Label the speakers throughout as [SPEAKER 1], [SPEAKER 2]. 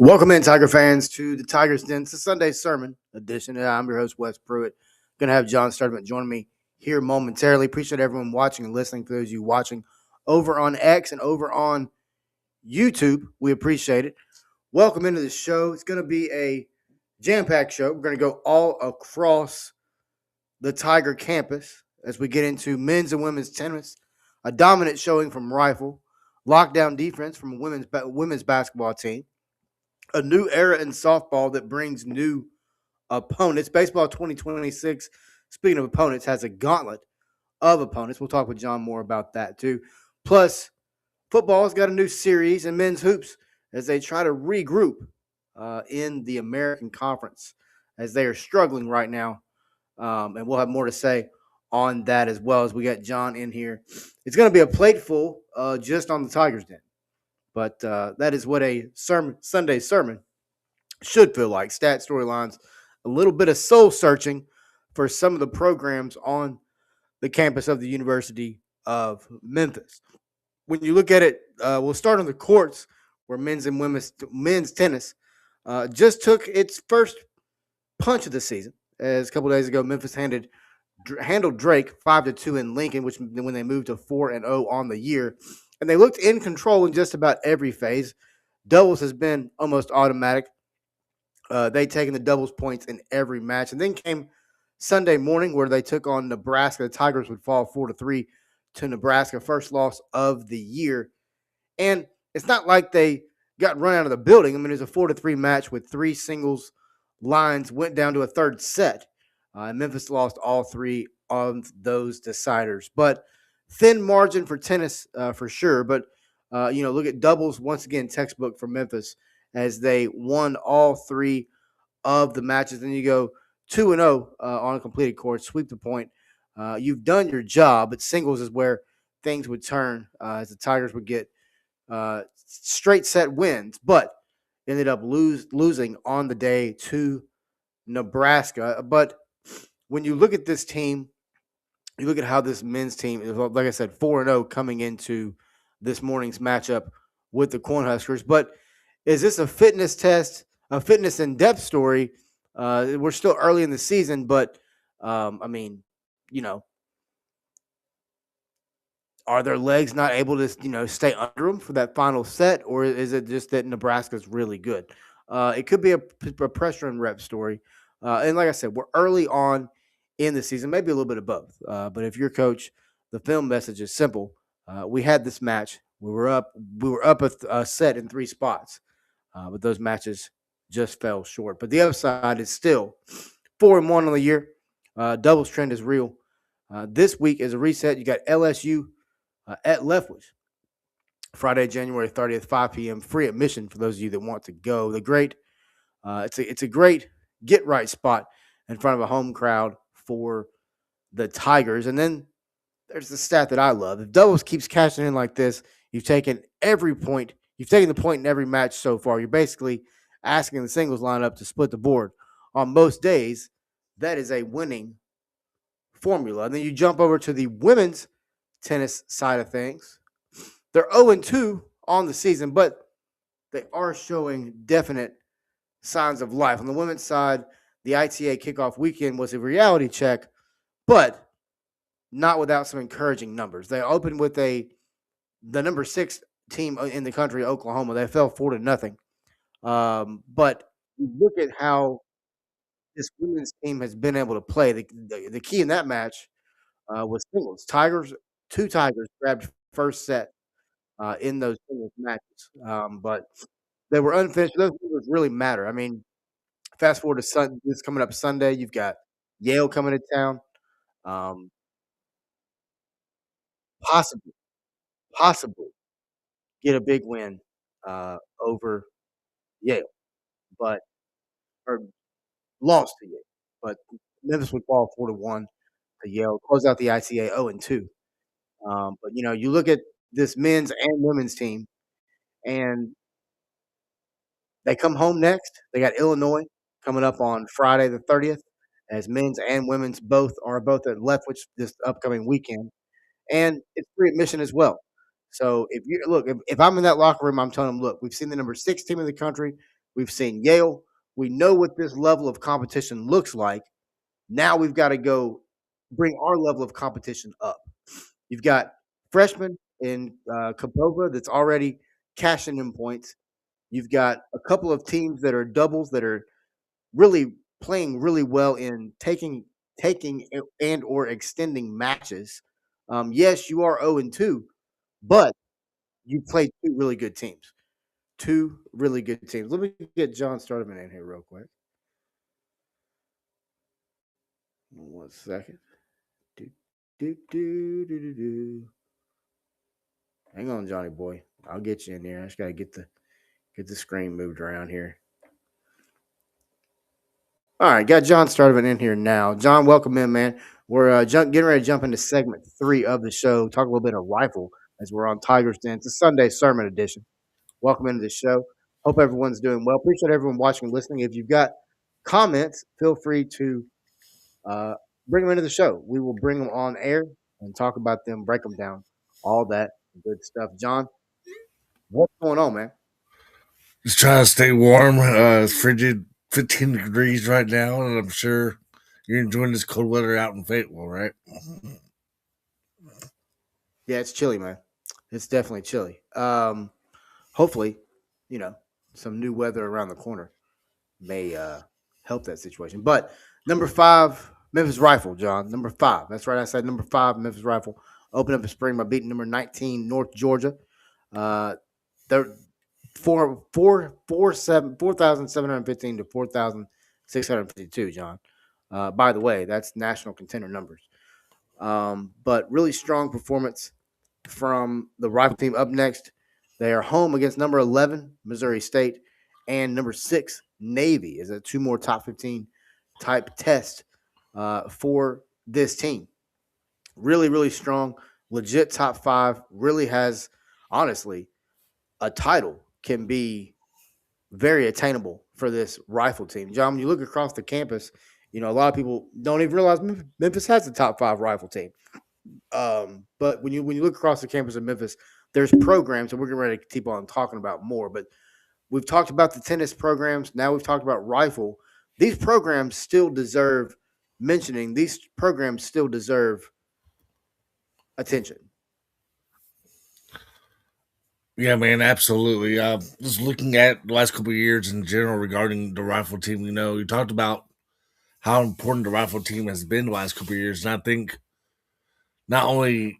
[SPEAKER 1] Welcome in, Tiger fans, to the Tigers Den. It's a Sunday sermon edition. I'm your host, Wes Pruitt. Going to have John Sturdivant join me here momentarily. Appreciate everyone watching and listening. For those of you watching over on X and over on YouTube, we appreciate it. Welcome into the show. It's going to be a jam-packed show. We're going to go all across the Tiger campus as we get into men's and women's tennis, a dominant showing from Rifle, lockdown defense from a women's basketball team, a new era in softball that brings new opponents. Baseball 2026, speaking of opponents, has a gauntlet of opponents. We'll talk with John more about that too. Plus, football's got a new series in men's hoops as they try to regroup in the American Conference as they are struggling right now. And we'll have more to say on that as well as we got John in here. It's going to be a plate full just on the Tigers Den. But that is what a Sunday sermon should feel like. Stat storylines, a little bit of soul searching for some of the programs on the campus of the University of Memphis. When you look at it, we'll start on the courts where men's tennis just took its first punch of the season. As a couple days ago, Memphis handled Drake 5-2 in Lincoln, which when they moved to 4-0 on the year, and they looked in control in just about every phase. Doubles has been almost automatic. They taken the doubles points in every match, and then came Sunday morning where they took on Nebraska. The Tigers would fall 4-3 to Nebraska, first loss of the year. And it's not like they got run out of the building. I mean, it was a 4-3 match with three singles lines, went down to a third set. And Memphis lost all three of those deciders. But thin margin for tennis for sure. But, look at doubles, once again, textbook for Memphis as they won all three of the matches. Then you go 2-0 on a completed court, sweep the point. You've done your job, but singles is where things would turn as the Tigers would get straight set wins, but ended up losing on the day to Nebraska. But when you look at this team, you look at how this men's team is, like I said, 4-0 coming into this morning's matchup with the Cornhuskers. But is this a fitness test, a fitness in depth story? We're still early in the season, but I mean, you know, are their legs not able to, stay under them for that final set, or is it just that Nebraska's really good? It could be a pressure and rep story. And like I said, we're early on in the season, maybe a little bit of both. But if you're coach, the film message is simple. We had this match. We were up. We were up a set in three spots, but those matches just fell short. But the other side is still 4-1 on the year. Doubles trend is real. This week is a reset. You got LSU at Leftwich, Friday, January 30th, 5 p.m. Free admission for those of you that want to go. It's a great get right spot in front of a home crowd for the Tigers. And then there's the stat that I love. If doubles keeps cashing in like this, you've taken every point. You've taken the point in every match so far. You're basically asking the singles lineup to split the board. On most days, that is a winning formula. And then you jump over to the women's tennis side of things. They're 0-2 on the season, but they are showing definite signs of life. On the women's side, the ITA kickoff weekend was a reality check, but not without some encouraging numbers. They opened with the number 6 team in the country, Oklahoma. They fell 4-0. But you look at how this women's team has been able to play. The key in that match was singles. Two Tigers grabbed first set in those singles matches, but they were unfinished. Those numbers really matter. I mean, fast forward to this coming up Sunday, you've got Yale coming to town. Um, possibly, possibly get a big win over Yale, but or lost to Yale. But Memphis would fall 4-1 to Yale, close out the ICA 0-2. But you look at this men's and women's team, and they come home next. They got Illinois coming up on Friday the 30th, as men's and women's both at Leftwich this upcoming weekend, and it's free admission as well. So if I'm in that locker room, I'm telling them, look, we've seen the number 6 team in the country, we've seen Yale, we know what this level of competition looks like. Now we've got to go bring our level of competition up. You've got freshmen in Kapova that's already cashing in points. You've got a couple of teams that are doubles that are really playing really well in taking and or extending matches. Yes, you are 0-2, but you played two really good teams. Two really good teams. Let me get John Sturdivant in here real quick. 1 second. Do, do, do, do, do, do. Hang on, Johnny boy. I'll get you in there. I just gotta get the screen moved around here. All right, got John Sturdivant in here now. John, welcome in, man. We're getting ready to jump into segment 3 of the show. Talk a little bit of rifle as we're on Tiger's Den. It's a Sunday sermon edition. Welcome into the show. Hope everyone's doing well. Appreciate everyone watching and listening. If you've got comments, feel free to bring them into the show. We will bring them on air. and talk about them, break them down, all that good stuff. John, what's going on, man?
[SPEAKER 2] Just trying to stay warm. It's frigid 15 degrees right now, and I'm sure you're enjoying this cold weather out in Fayetteville, right?
[SPEAKER 1] Yeah, it's chilly, man. It's definitely chilly. Hopefully, you know, some new weather around the corner may help that situation. But number 5, Memphis Rifle, John. Number 5. That's right. I said number 5, Memphis Rifle. Open up the spring by beating number 19, North Georgia. They're 4,715 to 4,652, John. By the way, that's national contender numbers. But really strong performance from the Rifle team. Up next, they are home against number 11, Missouri State, and number 6, Navy. Is a two more top 15 type test for this team. Really, really strong, legit top 5. Really has, honestly, a title can be very attainable for this Rifle team. John, when you look across the campus, a lot of people don't even realize Memphis has a top 5 Rifle team. But when you look across the campus of Memphis, there's programs, and we're getting ready to keep on talking about more. But we've talked about the tennis programs. Now we've talked about Rifle. These programs still deserve mentioning. These programs still deserve attention.
[SPEAKER 2] Yeah, man, absolutely. Just looking at the last couple of years in general regarding the rifle team, you talked about how important the rifle team has been the last couple of years, and I think not only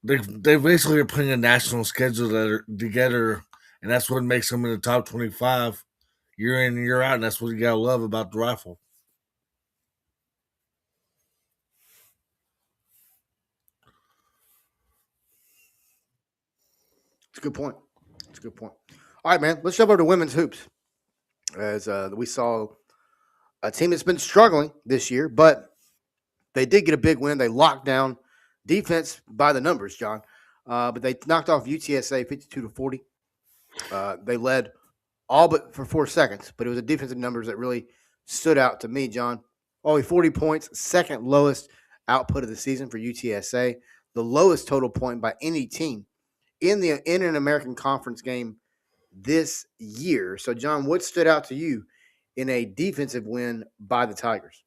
[SPEAKER 2] they basically are putting a national schedule together, and that's what makes them in the top 25 year in and year out, and that's what you gotta love about the rifle.
[SPEAKER 1] It's a good point. It's a good point. All right, man. Let's jump over to women's hoops. As we saw a team that's been struggling this year, but they did get a big win. They locked down defense by the numbers, John. But they knocked off UTSA 52-40. They led all but for 4 seconds, but it was the defensive numbers that really stood out to me, John. Only 40 points, second lowest output of the season for UTSA, the lowest total point by any team in an American Conference game this year. So, John, what stood out to you in a defensive win by the Tigers?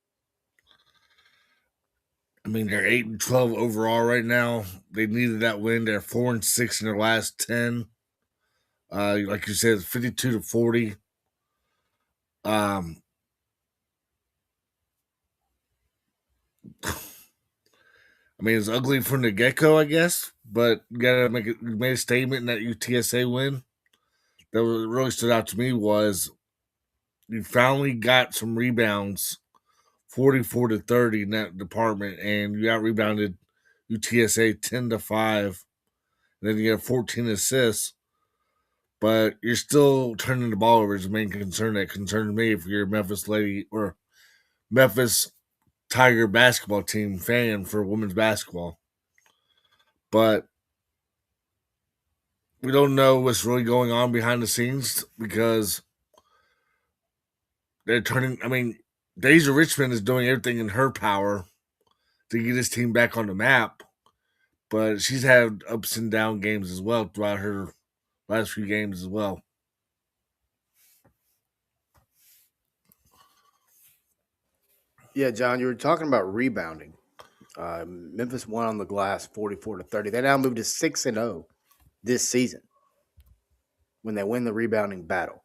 [SPEAKER 2] I mean, they're 8-12 overall right now. They needed that win. They're 4-6 in their last 10. Like you said, 52-40. Um, I mean, it's ugly from the get go, I guess, but you gotta make a statement in that UTSA win. That was, really stood out to me was you finally got some rebounds, 44-30 in that department, and you out rebounded UTSA 10-5. And then you have 14 assists, but you're still turning the ball over is the main concern that concerns me if you're a Memphis Lady or Memphis Tiger basketball team fan for women's basketball. But we don't know what's really going on behind the scenes because they're turning. I mean, Deja Richmond is doing everything in her power to get this team back on the map, but she's had ups and down games as well throughout her last few games as well.
[SPEAKER 1] Yeah, John, you were talking about rebounding. Memphis won on the glass 44-30. They now moved to 6-0 this season when they win the rebounding battle.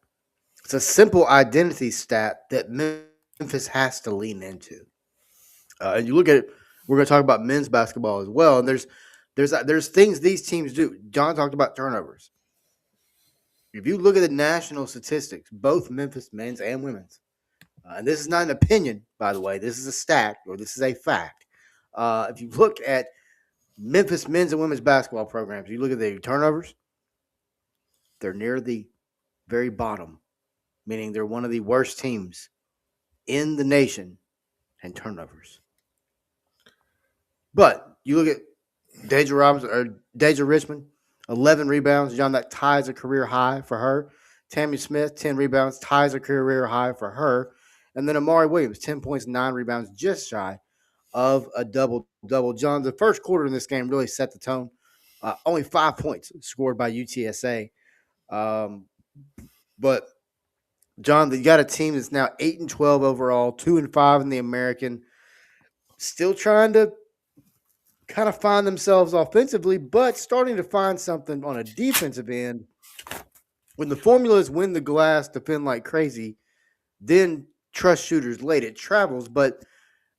[SPEAKER 1] It's a simple identity stat that Memphis has to lean into. And you look at it, we're going to talk about men's basketball as well. And there's things these teams do. John talked about turnovers. If you look at the national statistics, both Memphis men's and women's, and this is not an opinion, by the way, this is a stat or this is a fact. If you look at Memphis men's and women's basketball programs, you look at the turnovers, they're near the very bottom, meaning they're one of the worst teams in the nation in turnovers. But you look at Deja Richmond, 11 rebounds. John, that ties a career high for her. Tammy Smith, 10 rebounds, ties a career high for her. And then Amari Williams, 10 points, 9 rebounds, just shy of a double double. John, the first quarter in this game really set the tone. Only 5 points scored by UTSA. But John, you got a team that's now 8-12 overall, 2-5 in the American, still trying to kind of find themselves offensively, but starting to find something on a defensive end. When the formula is win the glass, defend like crazy, then trust shooters late. It travels, but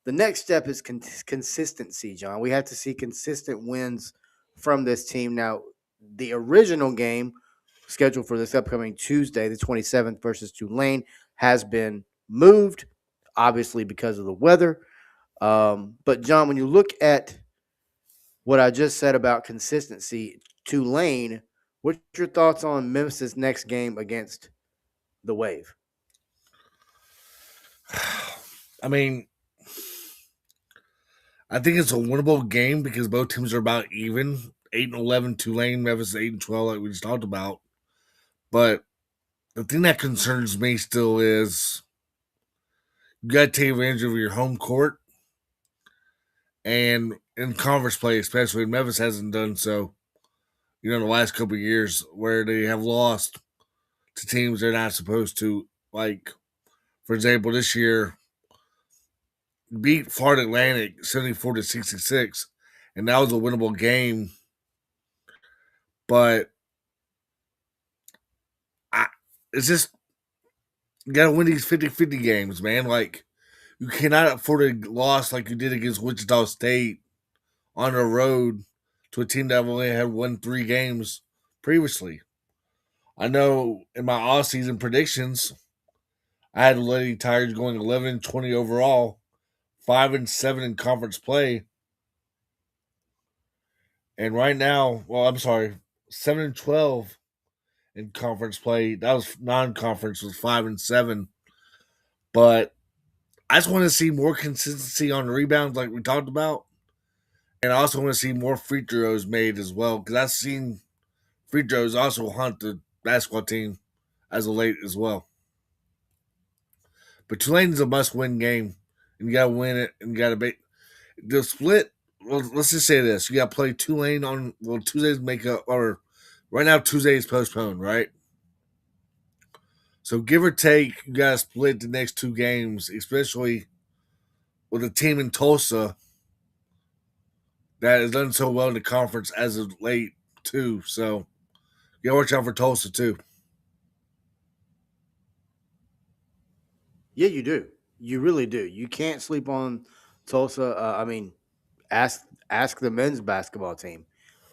[SPEAKER 1] the next step is consistency, John. We have to see consistent wins from this team. Now, the original game scheduled for this upcoming Tuesday, the 27th versus Tulane, has been moved, obviously because of the weather. But, John, when you look at what I just said about consistency, Tulane, what's your thoughts on Memphis' next game against the Wave?
[SPEAKER 2] I mean, I think it's a winnable game because both teams are about even. 8-11 Tulane, Memphis 8-12, like we just talked about. But the thing that concerns me still is you got to take advantage of your home court and in conference play, especially Memphis hasn't done so. In the last couple of years where they have lost to teams they're not supposed to. Like, for example, this year beat Florida Atlantic 74-66, and that was a winnable game. But it's just you gotta win these 50-50 games, man. Like, you cannot afford a loss like you did against Wichita State on the road to a team that only had won 3 games previously. I know in my off-season predictions, I had the Lady Tigers going 11-20 overall, 5-7 in conference play, and right now, well, I'm sorry, 7-12 in conference play. That was non-conference, was 5-7. But I just want to see more consistency on the rebounds, like we talked about, and I also want to see more free throws made as well because I've seen free throws also haunt the basketball team as of late as well. But Tulane's a must-win game, and you got to win it, and you got to be the split. Well, let's just say this: you got to play Tulane on Tuesdays make up, or right now Tuesday is postponed, right? So give or take, you got to split the next 2 games, especially with a team in Tulsa that has done so well in the conference as of late too. So you got to watch out for Tulsa too.
[SPEAKER 1] Yeah, you do. You really do. You can't sleep on Tulsa. Ask the men's basketball team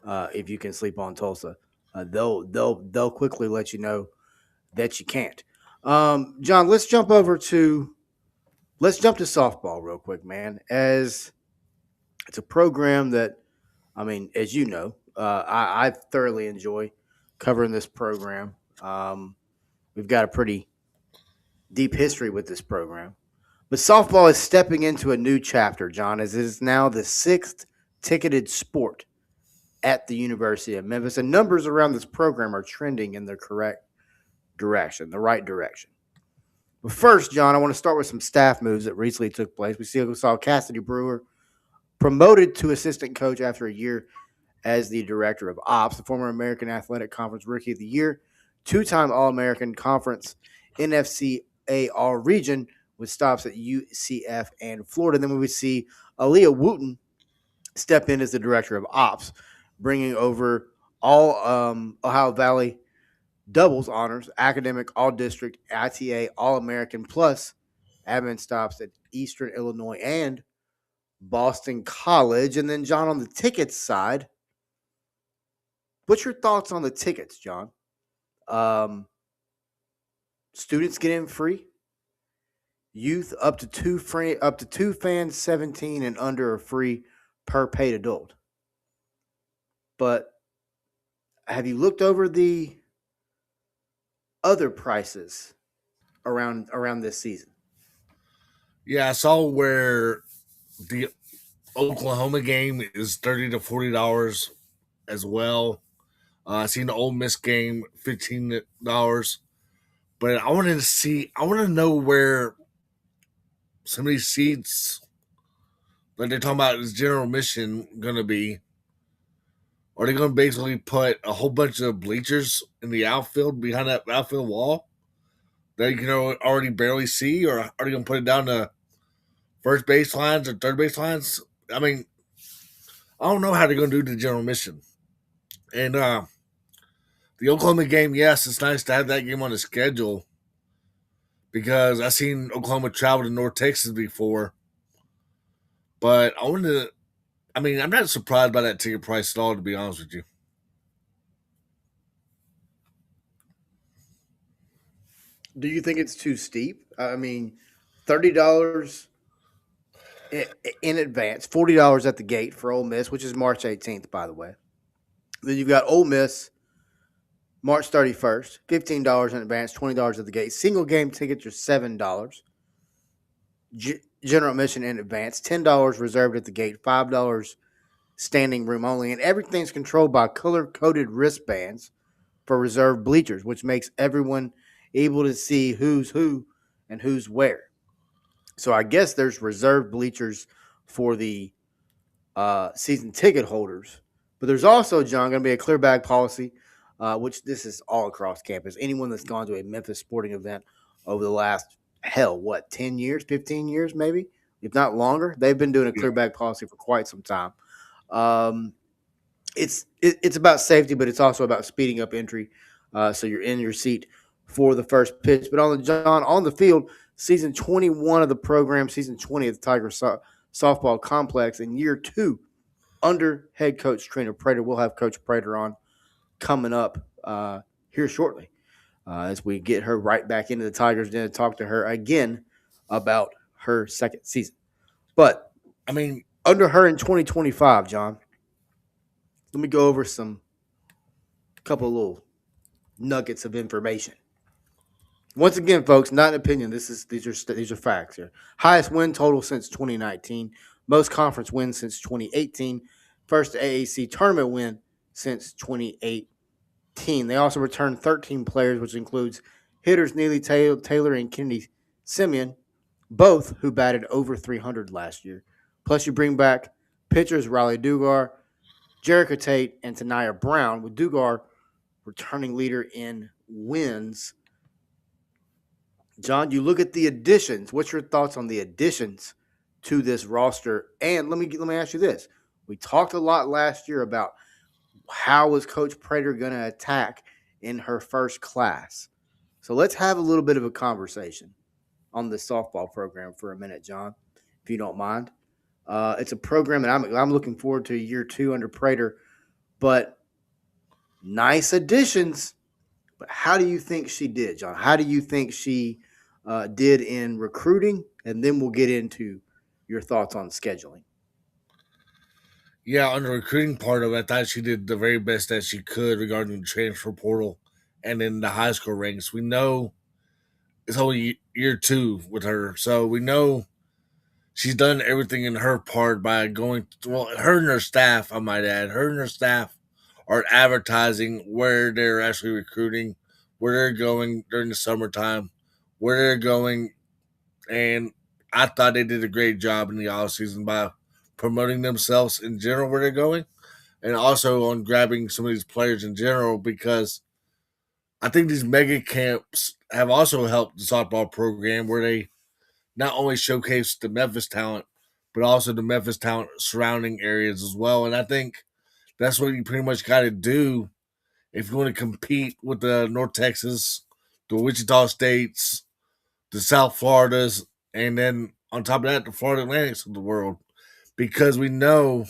[SPEAKER 1] if you can sleep on Tulsa. They'll quickly let you know that you can't. John, let's jump to softball real quick, man. As it's a program that as you know, I thoroughly enjoy covering this program. We've got a pretty deep history with this program. But softball is stepping into a new chapter, John, as it is now the 6th ticketed sport at the University of Memphis. And numbers around this program are trending in the correct direction, the right direction. But first, John, I want to start with some staff moves that recently took place. We saw Cassidy Brewer promoted to assistant coach after a year as the director of ops, the former American Athletic Conference Rookie of the Year, 2-time All-American Conference NFCAR region with stops at UCF and Florida. Then we would see Aaliyah Wooten step in as the director of ops, bringing over all Ohio Valley doubles honors, academic, all district, ITA, All American, plus admin stops at Eastern Illinois and Boston College. And then, John, on the tickets side, what's your thoughts on the tickets, John? Students get in free. Youth up to two fans 17 and under are free per paid adult. But have you looked over the other prices around this season?
[SPEAKER 2] Yeah, I saw where the Oklahoma game is $30 to $40 as well. I seen the Ole Miss game $15. But I want to know where some of these seats like they're talking about his general mission going to be, are they going to basically put a whole bunch of bleachers in the outfield behind that outfield wall that you can already barely see, or are they going to put it down to first base lines or third base lines? I mean, I don't know how they're going to do the general mission. And the Oklahoma game, yes, it's nice to have that game on the schedule because I've seen Oklahoma travel to North Texas before. But I wanted to, I mean, I'm not surprised by that ticket price at all, to be honest with you.
[SPEAKER 1] Do you think it's too steep? I mean, $30 in advance, $40 at the gate for Ole Miss, which is March 18th, by the way. Then you've got Ole Miss March 31st, $15 in advance, $20 at the gate. Single game tickets are $7. General admission in advance, $10 reserved at the gate, $5 standing room only, and everything's controlled by color coded wristbands for reserved bleachers, which makes everyone able to see who's who and who's where. So I guess there's reserved bleachers for the season ticket holders, but there's also, John, going to be a clear bag policy, which this is all across campus. Anyone that's gone to a Memphis sporting event over the last, 10 years, 15 years, maybe, if not longer, they've been doing a
[SPEAKER 2] Yeah.
[SPEAKER 1] clear bag policy for quite some time. Um, it's about safety, but it's also about speeding up entry, so you're in your seat for the first pitch. But on the field, season 21 of the program, season 20 of the Tiger softball complex, in year 2 under head coach Trina Prater. We'll have Coach Prater on coming up here shortly as we get her right back into the Tigers Den to talk to her again about her second season. But
[SPEAKER 2] I mean,
[SPEAKER 1] under her in 2025, John, let me go over some couple little nuggets of information. Once again, folks, not an opinion. These are facts here. Highest win total since 2019, most conference wins since 2018, first AAC tournament win since 2018. They also returned 13 players, which includes hitters Neely Taylor and Kennedy Simeon, both who batted over 300 last year. Plus, you bring back pitchers Riley Dugar, Jericho Tate, and Tanaya Brown, with Dugar returning leader in wins. John, you look at the additions. What's your thoughts on the additions to this roster? And let me ask you this: we talked a lot last year about how was Coach Prater going to attack in her first class. So let's have a little bit of a conversation on the softball program for a minute, John, if you don't mind. It's a program that I'm looking forward to year 2 under Prater, but nice additions. But how do you think she did, John? How do you think she did in recruiting? And then we'll get into your thoughts on scheduling.
[SPEAKER 2] yeah, on the recruiting part of it, I thought she did the very best that she could regarding the transfer portal and in the high school ranks. We know it's only year 2 with her, so we know she's done everything in her part by going, well, her and her staff, I might add, her and her staff are advertising where they're actually recruiting, where they're going during the summertime, where they're going. And I thought they did a great job in the off season by promoting themselves in general where they're going, and also on grabbing some of these players in general, because I think these mega camps have also helped the softball program where they not only showcase the Memphis talent, but also the Memphis talent surrounding areas as well. And I think that's what you pretty much got to do if you want to compete with the North Texas, the Wichita States, the South Floridas, and then on top of that, the Florida Atlantics of the world, because we know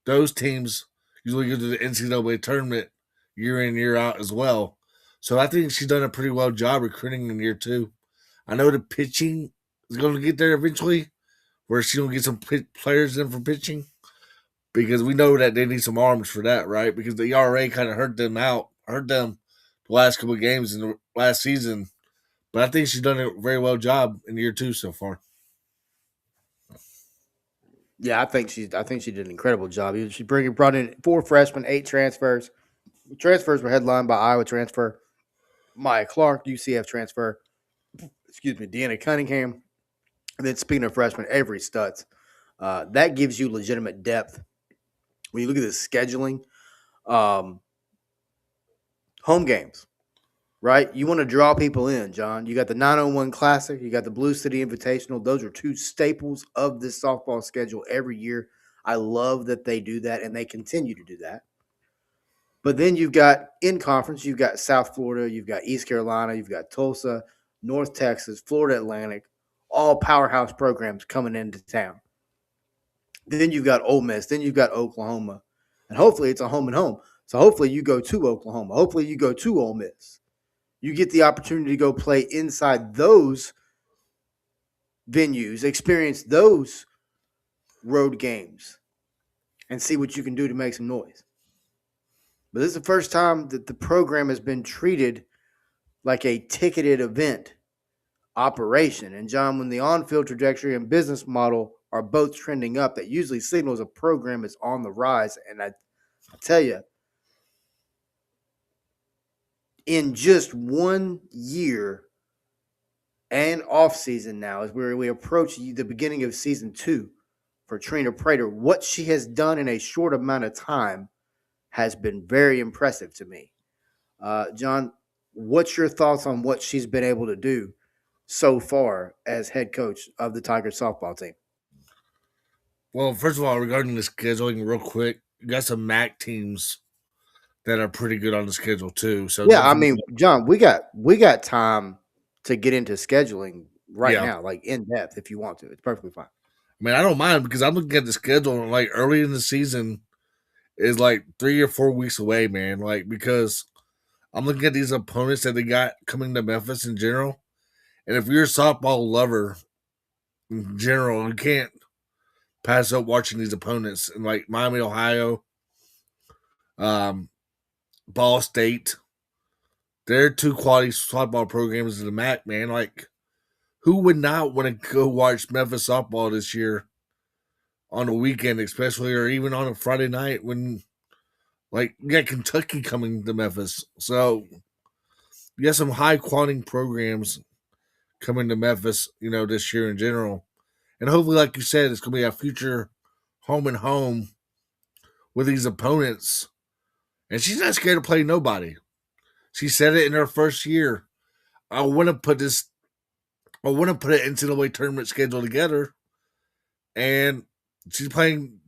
[SPEAKER 2] those teams usually go to the NCAA tournament year in, year out as well. So I think she's done a pretty well job recruiting in year 2. I know the pitching is going to get there eventually, where she's going to get some players in for pitching, because we know that they need some arms for that, right? Because the ERA kind of hurt them the last couple of games in the last season. But I think she's done a very well job in year 2 so far.
[SPEAKER 1] Yeah, I think she did an incredible job. She brought in 4 freshmen, 8 transfers. The transfers were headlined by Iowa transfer Maya Clark, UCF transfer, Deanna Cunningham, And then speaking of freshmen, Avery Stutz, that gives you legitimate depth. When you look at the scheduling, um, home games, right? You want to draw people in, John. You got the 901 Classic, you got the Blue City Invitational. Those are two staples of this softball schedule every year. I love that they do that, and they continue to do that. But then you've got in conference, you've got South Florida, you've got East Carolina, you've got Tulsa, North Texas, Florida Atlantic, all powerhouse programs coming into town. Then you've got Ole Miss, then you've got Oklahoma, and hopefully it's a home and home. So hopefully you go to Oklahoma, hopefully you go to Ole Miss. You get the opportunity to go play inside those venues, experience those road games, and see what you can do to make some noise. But this is the first time that the program has been treated like a ticketed event operation. And John, when the on-field trajectory and business model are both trending up, that usually signals a program is on the rise. And I tell you, in just 1 year and off season now, as we approach the beginning of season 2 for Trina Prater, what she has done in a short amount of time has been very impressive to me. John, what's your thoughts on what she's been able to do so far as head coach of the Tigers softball team?
[SPEAKER 2] Well, first of all, regarding the scheduling, real quick, you got some MAC teams that are pretty good on the schedule too. So
[SPEAKER 1] Yeah,
[SPEAKER 2] don't
[SPEAKER 1] I
[SPEAKER 2] forget.
[SPEAKER 1] mean, John, we got time to get into scheduling right
[SPEAKER 2] Yeah,
[SPEAKER 1] now, like in depth if you want to. It's perfectly fine.
[SPEAKER 2] I mean, I don't mind because I'm looking at the schedule and like early in the season is like 3 or 4 weeks away, man. Like because I'm looking at these opponents that they got coming to Memphis in general, and if you're a softball lover in general, you can't pass up watching these opponents in like Miami, Ohio, um, Ball State. They're two quality softball programs in the MAC, man. Like, who would not want to go watch Memphis softball this year on a weekend, especially, or even on a Friday night when, like, you got Kentucky coming to Memphis. So, you got some high quality programs coming to Memphis, this year in general. And hopefully, like you said, it's going to be a future home and home with these opponents. And she's not scared to play nobody. She said it in her first year. I want to put this. I want to put an NCAA tournament schedule together, and she's playing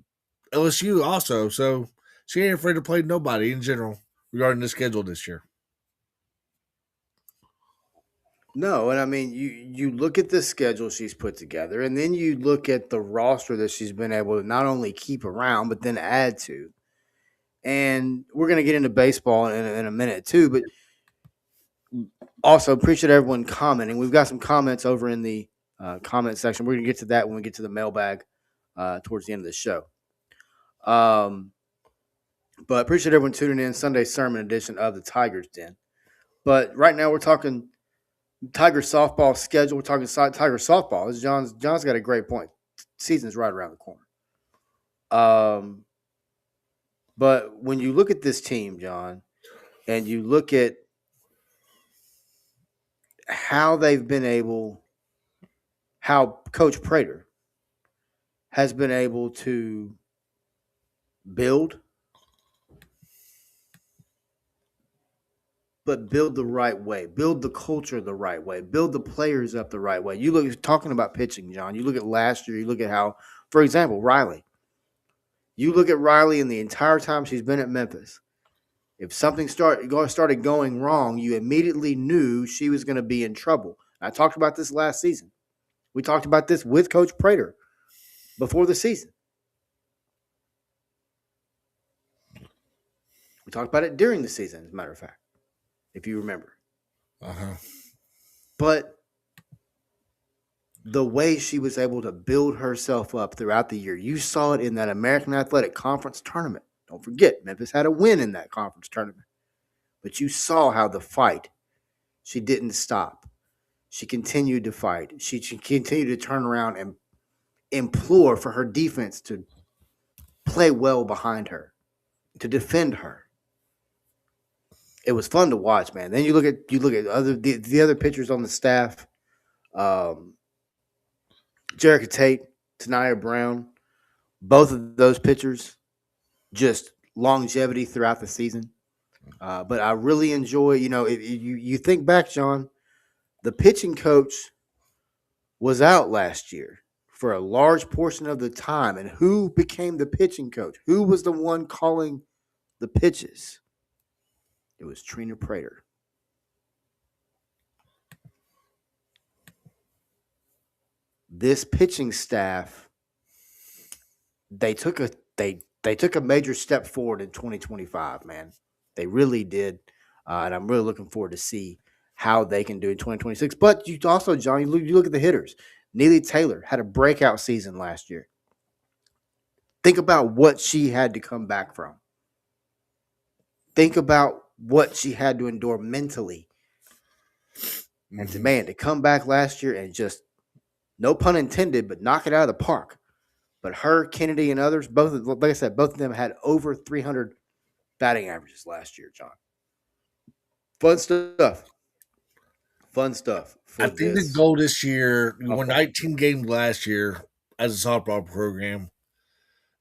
[SPEAKER 2] LSU also, so she ain't afraid to play nobody in general regarding the schedule this year.
[SPEAKER 1] No, and I mean you look at the schedule she's put together, and then you look at the roster that she's been able to not only keep around but then add to. And we're going to get into baseball in a minute too, but also appreciate everyone commenting. We've got some comments over in the comment section. We're going to get to that when we get to the mailbag towards the end of the show. But appreciate everyone tuning in. Sunday sermon edition of the Tigers Den. But right now we're talking Tiger softball schedule. We're talking Tiger softball. John's got a great point. Season's right around the corner. But when you look at this team, John, and you look at how they've been able, how Coach Prater has been able to build, but build the right way, build the culture the right way, build the players up the right way. You look talking about pitching, John. You look at last year. You look at how, for example, Riley. You look at Riley in the entire time she's been at Memphis. If something started going wrong, you immediately knew she was going to be in trouble. I talked about this last season. We talked about this with Coach Prater before the season. We talked about it during the season, as a matter of fact, if you remember.
[SPEAKER 2] Uh-huh.
[SPEAKER 1] But the way she was able to build herself up throughout the year, you saw it in that American Athletic Conference tournament. Don't forget, Memphis had a win in that conference tournament. But you saw how the fight, she didn't stop. She continued to fight. She continued to turn around and implore for her defense to play well behind her, to defend her. It was fun to watch, man. Then you look at the other pitchers on the staff. Jerica Tate, Tanaya Brown, both of those pitchers, just longevity throughout the season. But I really enjoy, if you think back, John, the pitching coach was out last year for a large portion of the time. And who became the pitching coach? Who was the one calling the pitches? It was Trina Prater. This pitching staff, they took a they took a major step forward in 2025, man. They really did. And I'm really looking forward to see how they can do in 2026. But you also, John, you look at the hitters. Neely Taylor had a breakout season last year. Think about what she had to come back from. Think about what she had to endure mentally. And to come back last year and just, no pun intended, but knock it out of the park. But her, Kennedy, and others, like I said, both of them had over 300 batting averages last year, John. Fun stuff. Fun stuff for
[SPEAKER 2] I think the
[SPEAKER 1] this.
[SPEAKER 2] goal this year, we won 19 games last year as a softball program.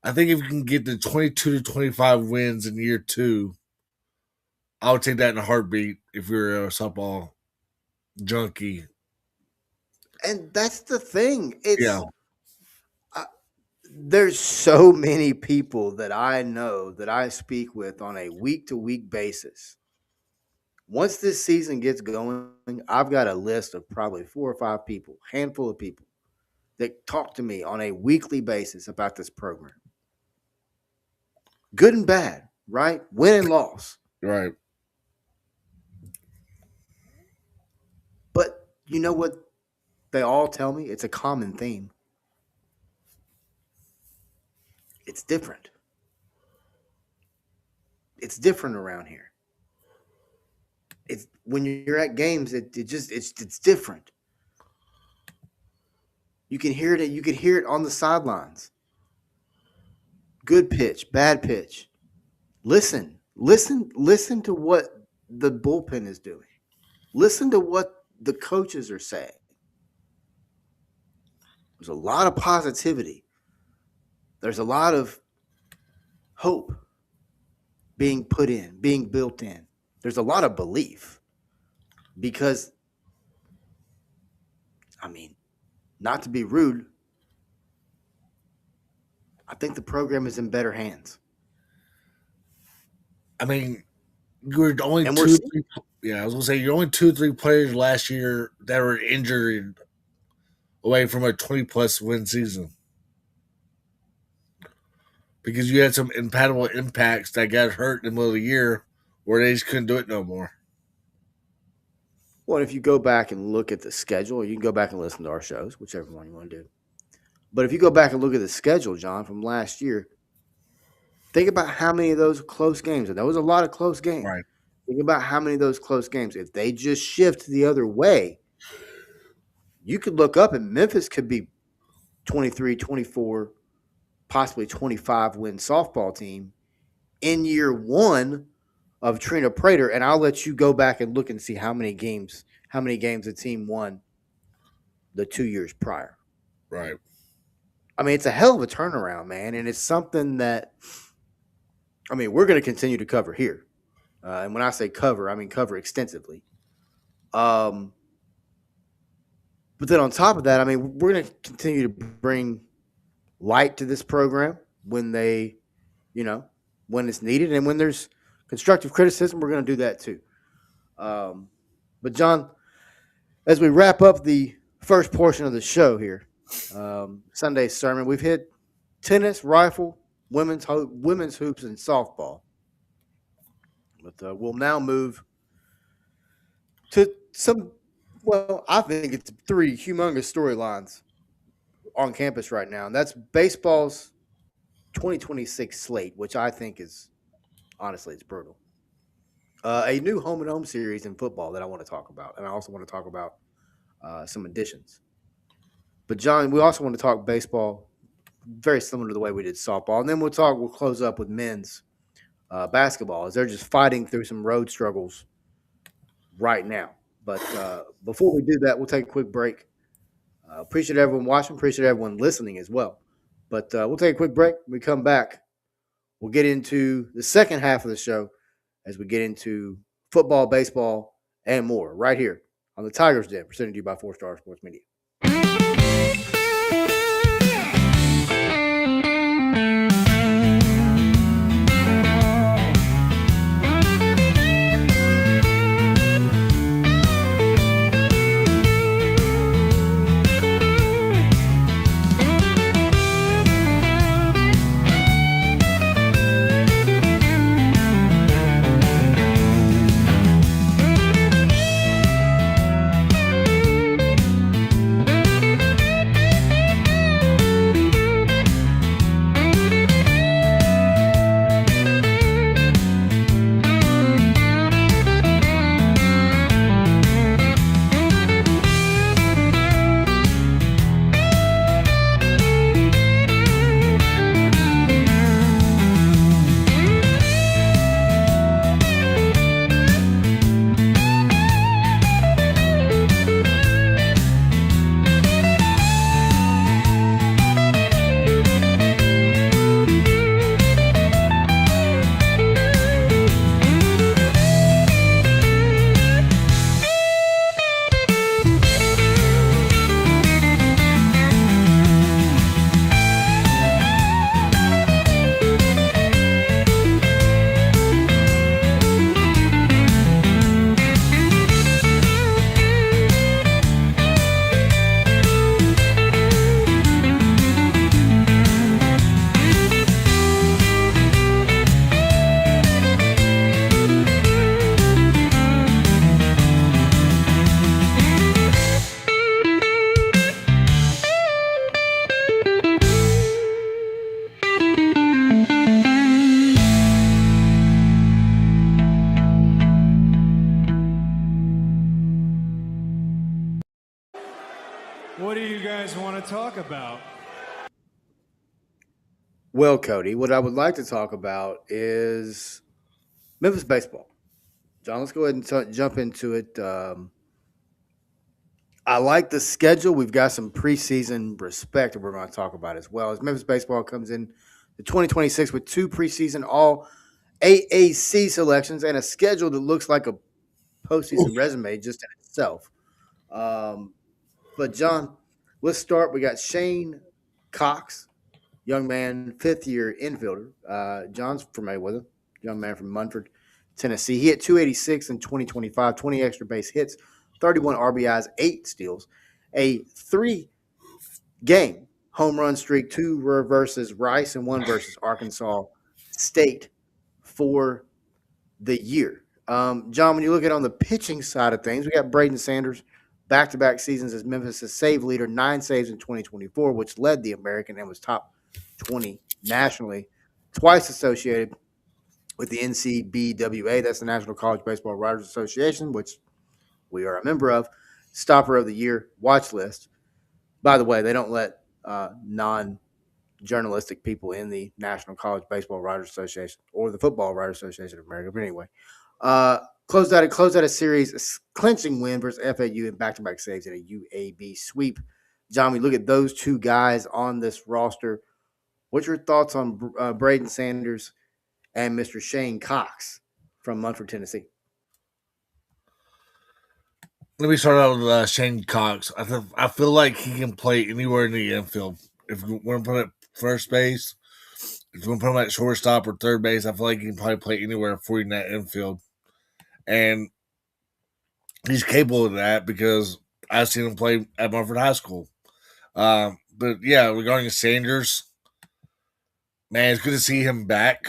[SPEAKER 2] I think if you can get the 22 to 25 wins in year 2, I would take that in a heartbeat if you're a softball junkie.
[SPEAKER 1] And that's the thing.
[SPEAKER 2] Yeah.
[SPEAKER 1] There's so many people that I know that I speak with on a week-to-week basis. Once this season gets going, I've got a list of probably 4 or 5 people, handful of people that talk to me on a weekly basis about this program. Good and bad, right? Win and loss.
[SPEAKER 2] Right.
[SPEAKER 1] But you know what they all tell me? It's a common theme. It's different. It's different around here. It's when you're at games, it's different. You can hear it. You can hear it on the sidelines. Good pitch, bad pitch. Listen to what the bullpen is doing. Listen to what the coaches are saying. There's a lot of positivity. There's a lot of hope being put in, being built in. There's a lot of belief because, I mean, not to be rude, I think the program is in better hands.
[SPEAKER 2] I mean, you were only
[SPEAKER 1] And
[SPEAKER 2] two. Yeah, I was gonna say you're only 2-3 players last year that were injured away from a 20+ win season because you had some incompatible impacts that got hurt in the middle of the year where they just couldn't do it no more.
[SPEAKER 1] Well, if you go back and look at the schedule, you can go back and listen to our shows, whichever one you want to do. But if you go back and look at the schedule, John, from last year, think about how many of those close games, and there was a lot of close games.
[SPEAKER 2] Right.
[SPEAKER 1] Think about how many of those close games, if they just shift the other way, you could look up and Memphis could be 23, 24, possibly 25 win softball team in year 1 of Trina Prater. And I'll let you go back and look and see how many games the team won the 2 years prior.
[SPEAKER 2] Right.
[SPEAKER 1] I mean, it's a hell of a turnaround, man. And it's something that, I mean, we're going to continue to cover here. And when I say cover, I mean cover extensively. But then on top of that, I mean, we're going to continue to bring light to this program when they, when it's needed. And when there's constructive criticism, we're going to do that too. But John, as we wrap up the first portion of the show here, Sunday sermon, we've hit tennis, rifle, women's hoops, and softball. But we'll now move to some, well, I think it's 3 humongous storylines on campus right now. And that's baseball's 2026 slate, which I think is, honestly, it's brutal. A new home and home series in football that I want to talk about. And I also want to talk about some additions. But, John, we also want to talk baseball, very similar to the way we did softball. And then we'll close up with men's basketball as they're just fighting through some road struggles right now. But before we do that, we'll take a quick break. Appreciate everyone watching. Appreciate everyone listening as well. But we'll take a quick break. When we come back, we'll get into the second half of the show as we get into football, baseball, and more right here on the Tigers Den, presented to you by 4 Star Sports Media.
[SPEAKER 3] What do you guys want to talk about?
[SPEAKER 1] Well, Cody, what I would like to talk about is Memphis baseball. John, let's go ahead and jump into it. I like the schedule. We've got some preseason respect that we're going to talk about as well. As Memphis baseball comes in the 2026 with 2 preseason all AAC selections and a schedule that looks like a postseason resume just in itself. But John, let's start. We got Shane Cox, young man, 5th-year infielder. John's familiar with him. Young man from Munford, Tennessee. He hit 286 in 2025, 20 extra base hits, 31 RBIs, 8 steals, a 3-game home run streak, 2 versus Rice and 1 versus Arkansas State for the year. John, when you look at on the pitching side of things, we got Braden Sanders, back-to-back seasons as Memphis' save leader, 9 saves in 2024, which led the American and was top 20 nationally, twice associated with the NCBWA, that's the National College Baseball Writers Association, which we are a member of. Stopper of the Year watch list. By the way, they don't let non-journalistic people in the National College Baseball Writers Association or the Football Writers Association of America. But anyway, closed out a series, a clinching win versus FAU and back-to-back saves in a UAB sweep. John, we look at those 2 guys on this roster. What's your thoughts on Braden Sanders and Mr. Shane Cox from Munford, Tennessee?
[SPEAKER 2] Let me start out with Shane Cox. I feel like he can play anywhere in the infield. If you want to put him at first base, if you want to put him at shortstop or third base, I feel like he can probably play anywhere for you in that infield. And he's capable of that because I've seen him play at Munford High School. But yeah, regarding Sanders, man, it's good to see him back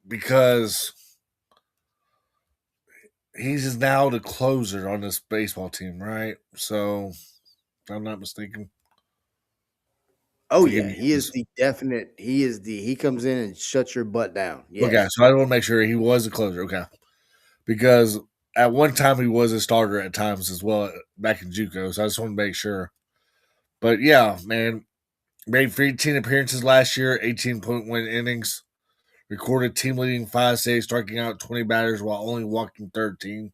[SPEAKER 2] because he's now the closer on this baseball team, right? So, if I'm not mistaken.
[SPEAKER 1] Oh yeah, he is the definite. He comes in and shuts your butt down. Yes.
[SPEAKER 2] Okay, so I want to make sure he was a closer. Okay, because at one time he was a starter at times as well back in JUCO. So I just want to make sure. But yeah, man, made 18 appearances last year, 18.1 innings, recorded team leading 5 saves, striking out 20 batters while only walking 13.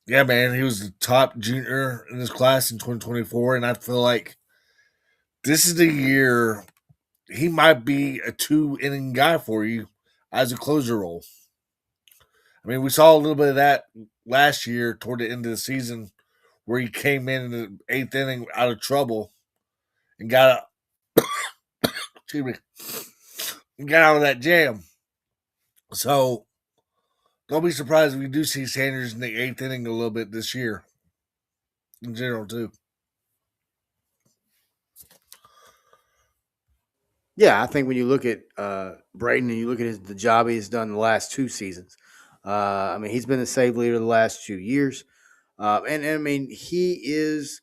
[SPEAKER 2] Yeah, man, he was the top junior in his class in 2024, and I feel like this is the year he might be a 2 inning guy for you as a closer role. I mean, we saw a little bit of that last year toward the end of the season where he came in the 8th inning out of trouble and excuse me, and got out of that jam. So don't be surprised if we do see Sanders in the 8th inning a little bit this year in general, too.
[SPEAKER 1] Yeah, I think when you look at Braden and you look at the job he's done the last 2 seasons, I mean, he's been the save leader the last 2 years. And I mean, he is,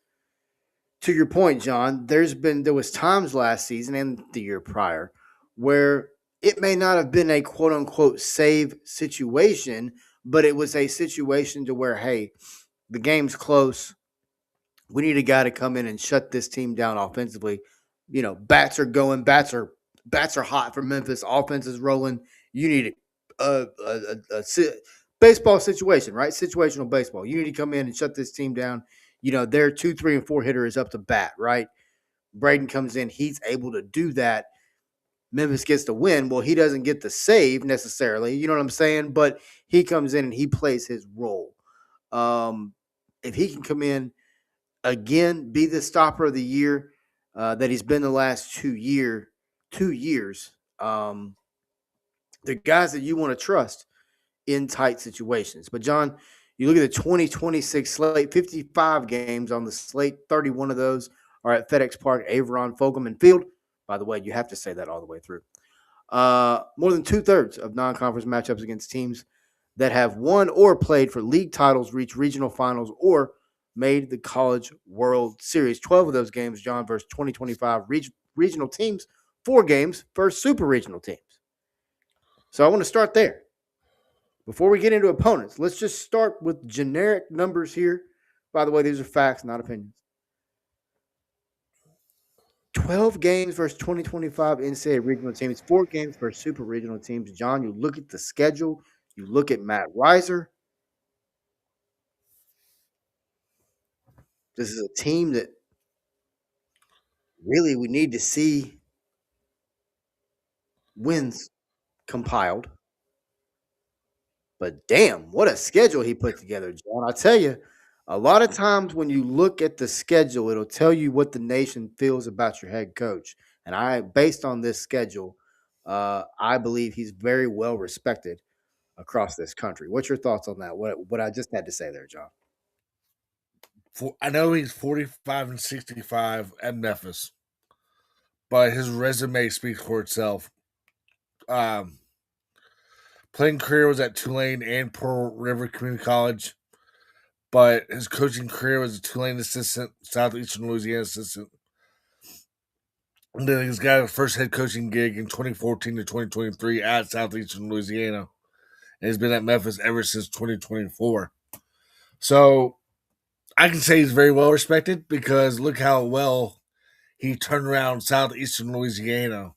[SPEAKER 1] to your point, John, there was times last season and the year prior where it may not have been a quote unquote save situation, but it was a situation to where, hey, the game's close. We need a guy to come in and shut this team down offensively. You know, bats are going, bats are hot for Memphis. Offense is rolling. You need a baseball situation, right? Situational baseball. You need to come in and shut this team down. You know, their 2, 3, and 4 hitter is up to bat, right? Braden comes in. He's able to do that. Memphis gets the win. Well, he doesn't get the save necessarily. You know what I'm saying? But he comes in and he plays his role. If he can come in again, be the stopper of the year that he's been the last 2 years. The guys that you want to trust in tight situations. But John, you look at the 2026 slate, 55 games on the slate, 31 of those are at FedEx Park, Averon, Fogelman Field. By the way, you have to say that all the way through. More than 2/3 of non-conference matchups against teams that have won or played for league titles, reached regional finals, or made the College World Series. 12 of those games, John, versus 2025 regional teams, 4 games versus super regional teams. So I want to start there. Before we get into opponents, let's just start with generic numbers here. By the way, these are facts, not opinions. 12 games versus 2025 NCAA regional teams, 4 games versus super regional teams. John, you look at the schedule, you look at Matt Reiser. This is a team that really we need to see wins compiled. But damn, what a schedule he put together, John. I tell you, a lot of times when you look at the schedule, it'll tell you what the nation feels about your head coach. And based on this schedule, I believe he's very well respected across this country. What's your thoughts on that? What I just had to say there, John?
[SPEAKER 2] I know he's 45-65 at Memphis, but his resume speaks for itself. Playing career was at Tulane and Pearl River Community College, but his coaching career was a Tulane assistant, Southeastern Louisiana assistant. And then he's got his first head coaching gig in 2014 to 2023 at Southeastern Louisiana. And he's been at Memphis ever since 2024. So I can say he's very well respected because look how well he turned around Southeastern Louisiana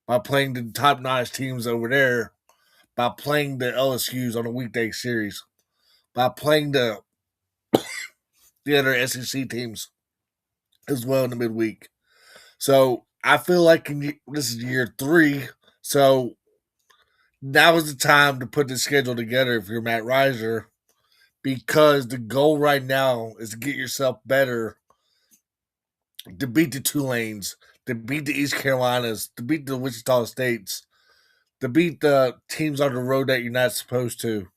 [SPEAKER 2] by playing the top-notch teams over there, by playing the LSUs on a weekday series, by playing the other SEC teams as well in the midweek. So I feel like this is year 3. So now is the time to put the schedule together if you're Matt Reiser, because the goal right now is to get yourself better, to beat the Tulanes, to beat the East Carolinas, to beat the Wichita States, to beat the teams on the road that you're not supposed to,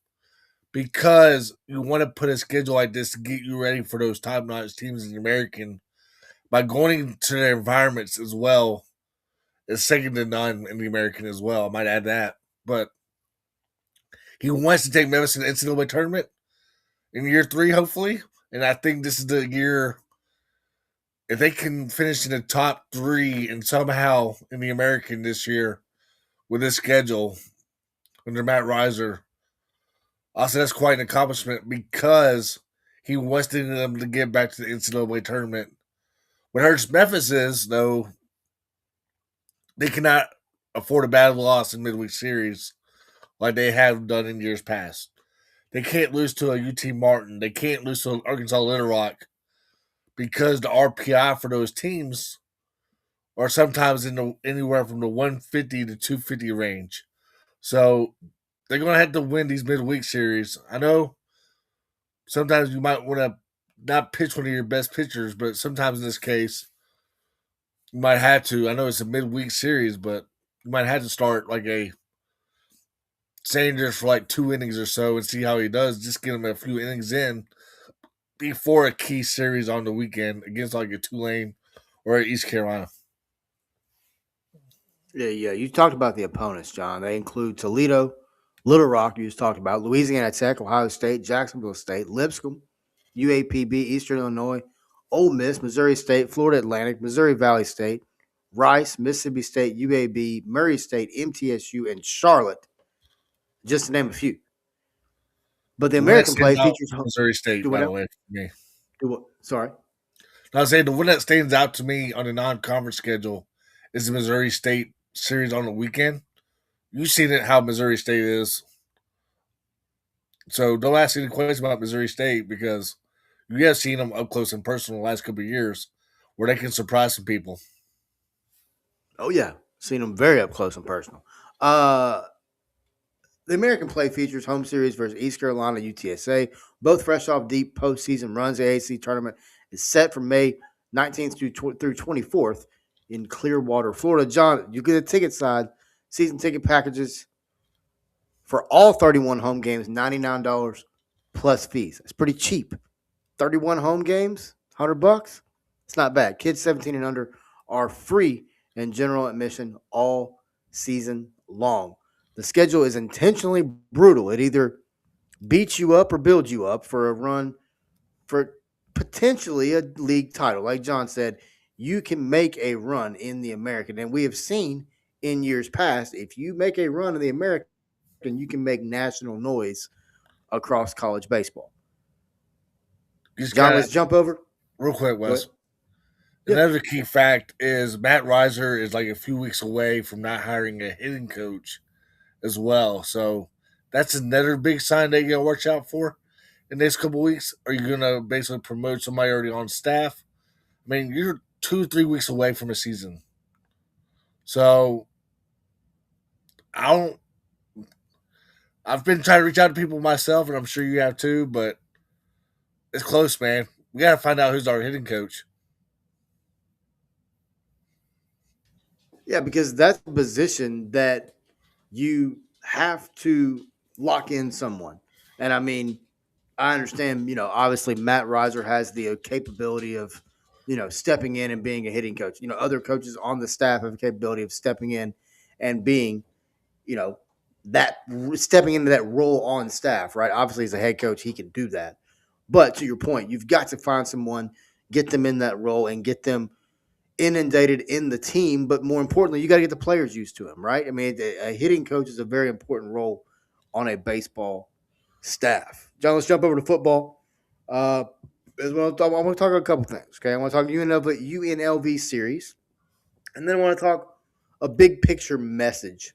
[SPEAKER 2] because you want to put a schedule like this to get you ready for those top-notch teams in the American by going into their environments as well. Is second to none in the American as well. I might add that. But he wants to take Memphis to the NCAA tournament in year 3, hopefully. And I think this is the year, if they can finish in the top 3 and somehow in the American this year with this schedule under Matt Reiser, I'll say that's quite an accomplishment because he wants them to get back to the NCAA tournament. What hurts Memphis is, though, they cannot afford a bad loss in midweek series like they have done in years past. They can't lose to a UT Martin. They can't lose to Arkansas Little Rock because the RPI for those teams are sometimes in the anywhere from the 150 to 250 range. So they're going to have to win these midweek series. I know sometimes you might want to not pitch one of your best pitchers, but sometimes in this case, you might have to. I know it's a midweek series, but you might have to start like a Sanders for like 2 innings or so and see how he does. Just get him a few innings in before a key series on the weekend against like a Tulane or East Carolina.
[SPEAKER 1] Yeah. You talked about the opponents, John. They include Toledo, Little Rock, you just talked about, Louisiana Tech, Ohio State, Jacksonville State, Lipscomb, UAPB, Eastern Illinois, Ole Miss, Missouri State, Florida Atlantic, Missouri Valley State, Rice, Mississippi State, UAB, Murray State, MTSU, and Charlotte, just to name a few. But the
[SPEAKER 2] The one that
[SPEAKER 1] American play
[SPEAKER 2] stands out
[SPEAKER 1] features
[SPEAKER 2] is Missouri State,
[SPEAKER 1] do
[SPEAKER 2] by
[SPEAKER 1] what
[SPEAKER 2] the
[SPEAKER 1] now?
[SPEAKER 2] way, for me.
[SPEAKER 1] Do what? Sorry.
[SPEAKER 2] I was saying the one that stands out to me on the non-conference schedule is the Missouri State series on the weekend. You've seen it how Missouri State is, so don't ask any questions about Missouri State because you have seen them up close and personal the last couple of years, where they can surprise some people.
[SPEAKER 1] Oh yeah, seen them very up close and personal. Uh, the American play features home series versus East Carolina UTSA, both fresh off deep postseason runs. The AAC tournament is set for May 19th through 24th in Clearwater, Florida. John, you get a ticket side, season ticket packages for all 31 home games, $99 plus fees. It's pretty cheap. 31 home games, $100. It's not bad. Kids 17 and under are free and general admission all season long. The schedule is intentionally brutal. It either beats you up or builds you up for a run for potentially a league title. Like John said, you can make a run in the American. And we have seen in years past, if you make a run in the American, you can make national noise across college baseball.
[SPEAKER 2] You just
[SPEAKER 1] John,
[SPEAKER 2] got
[SPEAKER 1] let's jump over.
[SPEAKER 2] real quick,
[SPEAKER 1] Go ahead.
[SPEAKER 2] Wes.
[SPEAKER 1] Yeah.
[SPEAKER 2] Another key fact is Matt Reiser is like a few weeks away from not hiring a hitting coach as well. So that's another big sign they gotta watch out for in the next couple weeks. Are you gonna basically promote somebody already on staff? I mean, you're 2-3 weeks away from a season. So I don't I've been trying to reach out to people myself and I'm sure you have too, but it's close, man. We gotta find out who's our hitting coach.
[SPEAKER 1] Yeah, because that's a position that you have to lock in someone. And I mean, I understand, obviously Matt Reiser has the capability of, stepping in and being a hitting coach. Other coaches on the staff have the capability of stepping in and being, you know, that stepping into that role on staff, right? Obviously, as a head coach, he can do that. But to your point, you've got to find someone, get them in that role, and get them inundated in the team. But more importantly, you got to get the players used to him, right? I mean, a hitting coach is a very important role on a baseball staff. John, let's jump over to football. I want to talk a couple things. Okay, I want to talk UNLV series, and then I want to talk a big picture message.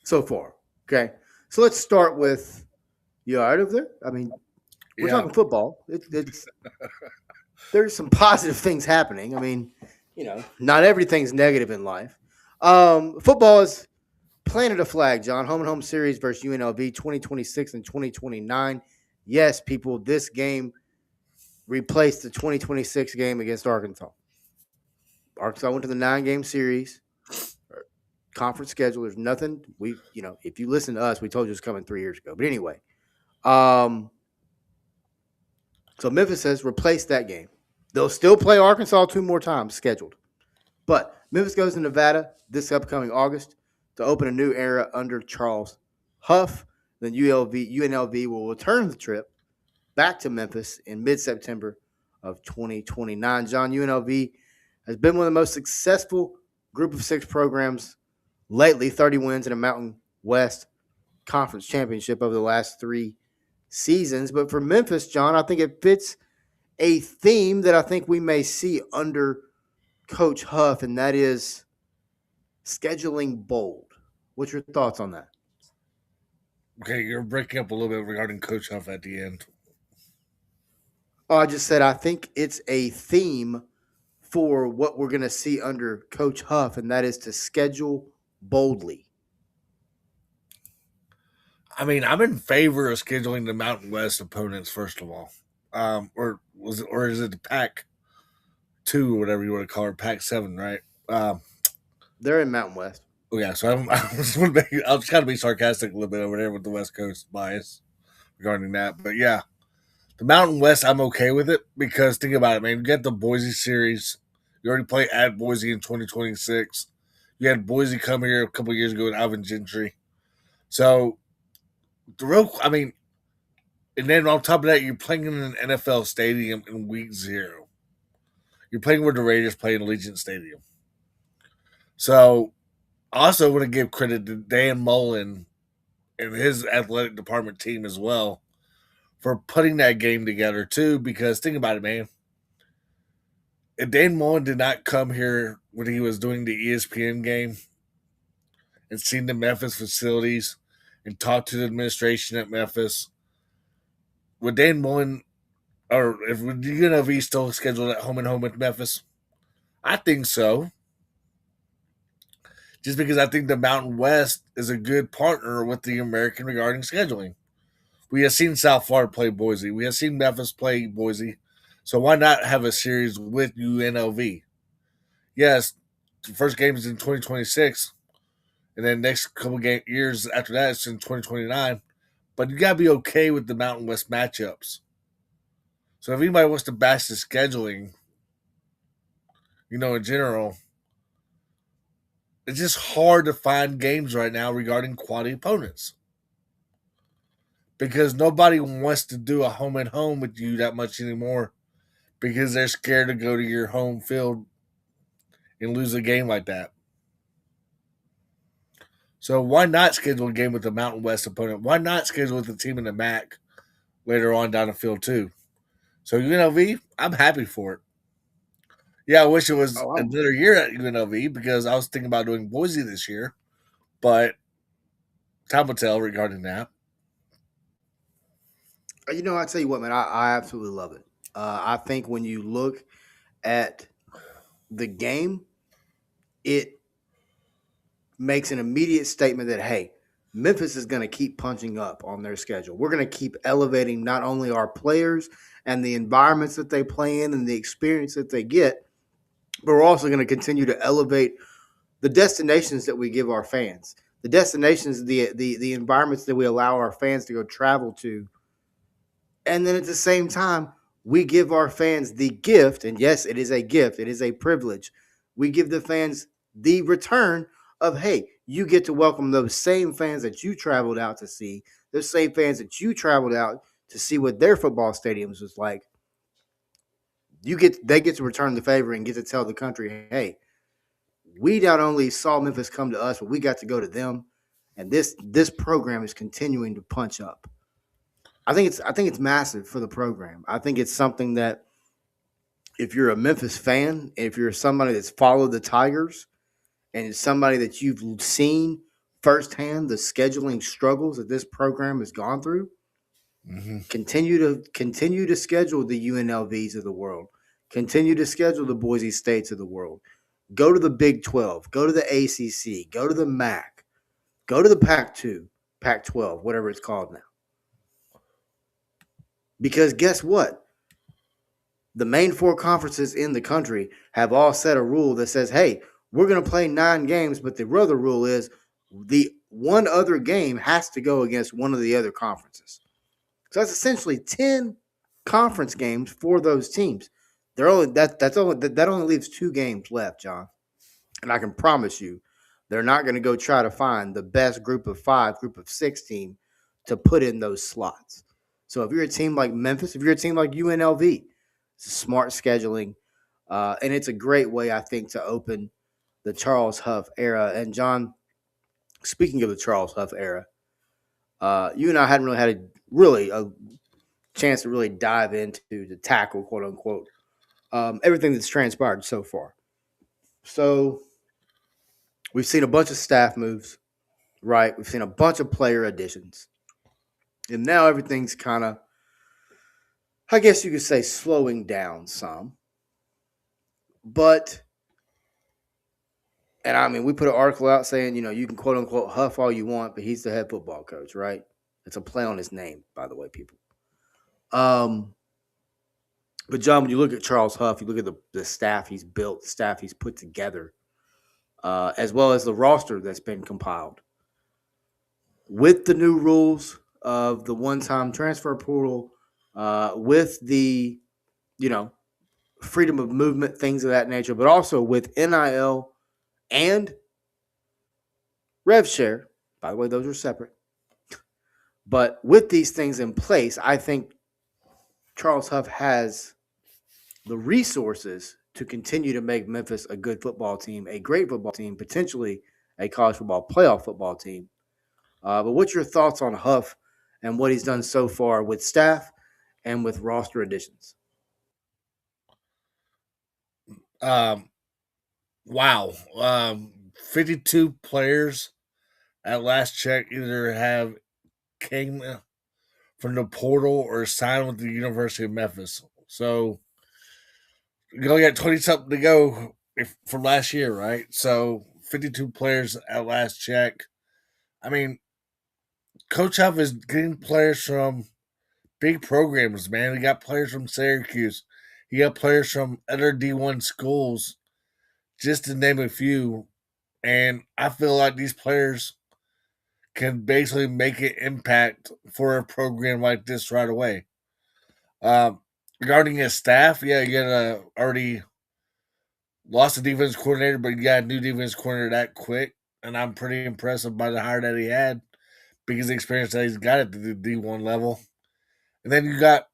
[SPEAKER 1] So far, okay. So let's start with you. All right over there? I mean, we're
[SPEAKER 2] Yeah.
[SPEAKER 1] talking football. It's there's some positive things happening. I mean, not everything's negative in life. Football is planted a flag, John. Home and home series versus UNLV 2026 and 2029. Yes, people, this game replaced the 2026 game against Arkansas. Arkansas went to the 9-game series, conference schedule. There's nothing if you listen to us, we told you it's coming 3 years ago. But anyway, so Memphis has replaced that game. They'll still play Arkansas 2 more times scheduled. But Memphis goes to Nevada this upcoming August to open a new era under Charles Huff. Then UNLV will return the trip back to Memphis in mid-September of 2029. John, UNLV has been one of the most successful group of 6 programs lately, 30 wins in a Mountain West Conference Championship over the last 3 seasons. But for Memphis, John, I think it fits a theme that I think we may see under Coach Huff, and that is scheduling bold. What's your thoughts on that?
[SPEAKER 2] Okay, you're breaking up a little bit regarding Coach Huff at the end.
[SPEAKER 1] Oh, I just said I think it's a theme for what we're going to see under Coach Huff, and that is to schedule boldly.
[SPEAKER 2] I mean, I'm in favor of scheduling the Mountain West opponents first of all, or is it the Pac 2 or whatever you want to call it, Pac 7, right?
[SPEAKER 1] They're in Mountain West.
[SPEAKER 2] Yeah, so I'll just kind of be sarcastic a little bit over there with the West Coast bias regarding that, but yeah, the Mountain West, I'm okay with it because think about it, man. You got the Boise series. You already played at Boise in 2026. You had Boise come here a couple years ago with Alvin Gentry. So I mean, and then on top of that, you're playing in an NFL stadium in week 0. You're playing where the Raiders play in Allegiant Stadium. So I also want to give credit to Dan Mullen and his athletic department team as well for putting that game together too. Because think about it, man. If Dan Mullen did not come here when he was doing the ESPN game and seen the Memphis facilities and talked to the administration at Memphis, would Dan Mullen or if the UNLV still scheduled at home and home with Memphis? I think so. Just because I think the Mountain West is a good partner with the American regarding scheduling. We have seen South Florida play Boise. We have seen Memphis play Boise. So why not have a series with UNLV? Yes, the first game is in 2026, and then next couple years after that it's in 2029. But you gotta be okay with the Mountain West matchups. So if anybody wants to bash the scheduling, in general, it's just hard to find games right now regarding quality opponents because nobody wants to do a home and home with you that much anymore because they're scared to go to your home field and lose a game like that. So why not schedule a game with the Mountain West opponent? Why not schedule with the team in the MAC later on down the field too? So UNLV, I'm happy for it. Yeah, I wish it was
[SPEAKER 1] Oh,
[SPEAKER 2] another year at UNLV because I was thinking about doing Boise this year, but time will tell regarding that.
[SPEAKER 1] I tell you what, man, I absolutely love it. I think when you look at the game, it makes an immediate statement that, hey, Memphis is going to keep punching up on their schedule. We're going to keep elevating not only our players and the environments that they play in and the experience that they get, but we're also going to continue to elevate the destinations that we give our fans, the destinations, the environments that we allow our fans to go travel to. And then at the same time, we give our fans the gift, and yes, it is a gift, it is a privilege. We give the fans the return of, hey, you get to welcome those same fans that you traveled out to see, those same fans that you traveled out to see what their football stadiums was like. They get to return the favor and get to tell the country, hey, we not only saw Memphis come to us, but we got to go to them. And this program is continuing to punch up. I think it's massive for the program. I think it's something that if you're a Memphis fan, if you're somebody that's followed the Tigers, and it's somebody that you've seen firsthand the scheduling struggles that this program has gone through, continue to schedule the UNLVs of the world, continue to schedule the Boise States of the world. Go to the Big 12, go to the ACC, go to the MAC, go to the Pac-2, Pac-12, whatever it's called now. Because guess what? The main 4 conferences in the country have all set a rule that says, hey, we're going to play 9 games, but the other rule is the one other game has to go against one of the other conferences. So that's essentially 10 conference games for those teams. That only leaves 2 games left, John. And I can promise you, they're not going to go try to find the best group of 5, group of 6 team to put in those slots. So if you're a team like Memphis, if you're a team like UNLV, it's smart scheduling, and it's a great way, I think, to open the Charles Huff era. And John, speaking of the Charles Huff era, you and I hadn't really had a chance to really dive into to tackle, quote unquote, everything that's transpired so far. So we've seen a bunch of staff moves, right? We've seen a bunch of player additions. And now everything's kind of, I guess you could say, slowing down some. But, and I mean, we put an article out saying, you can quote unquote huff all you want, but he's the head football coach, right? It's a play on his name, by the way, people. But John, when you look at Charles Huff, you look at the staff he's built, the staff he's put together, as well as the roster that's been compiled. With the new rules of the one-time transfer portal, with the, freedom of movement, things of that nature, but also with NIL and rev share. By the way, those are separate. But with these things in place, I think Charles Huff has the resources to continue to make Memphis a good football team, a great football team, potentially a college football playoff football team. But what's your thoughts on Huff and what he's done so far with staff and with roster additions?
[SPEAKER 2] Wow. 52 players at last check either have came from the portal or signed with the University of Memphis. So you only got 20 something to go from last year, right? So 52 players at last check. I mean, Coach Huff is getting players from big programs, man. He got players from Syracuse. He got players from other D1 schools, just to name a few. And I feel like these players can basically make an impact for a program like this right away. Regarding his staff, yeah, you got already lost a defense coordinator, but you got a new defense coordinator that quick. And I'm pretty impressed by the hire that he had because of the experience that he's got at the D1 level. And then you got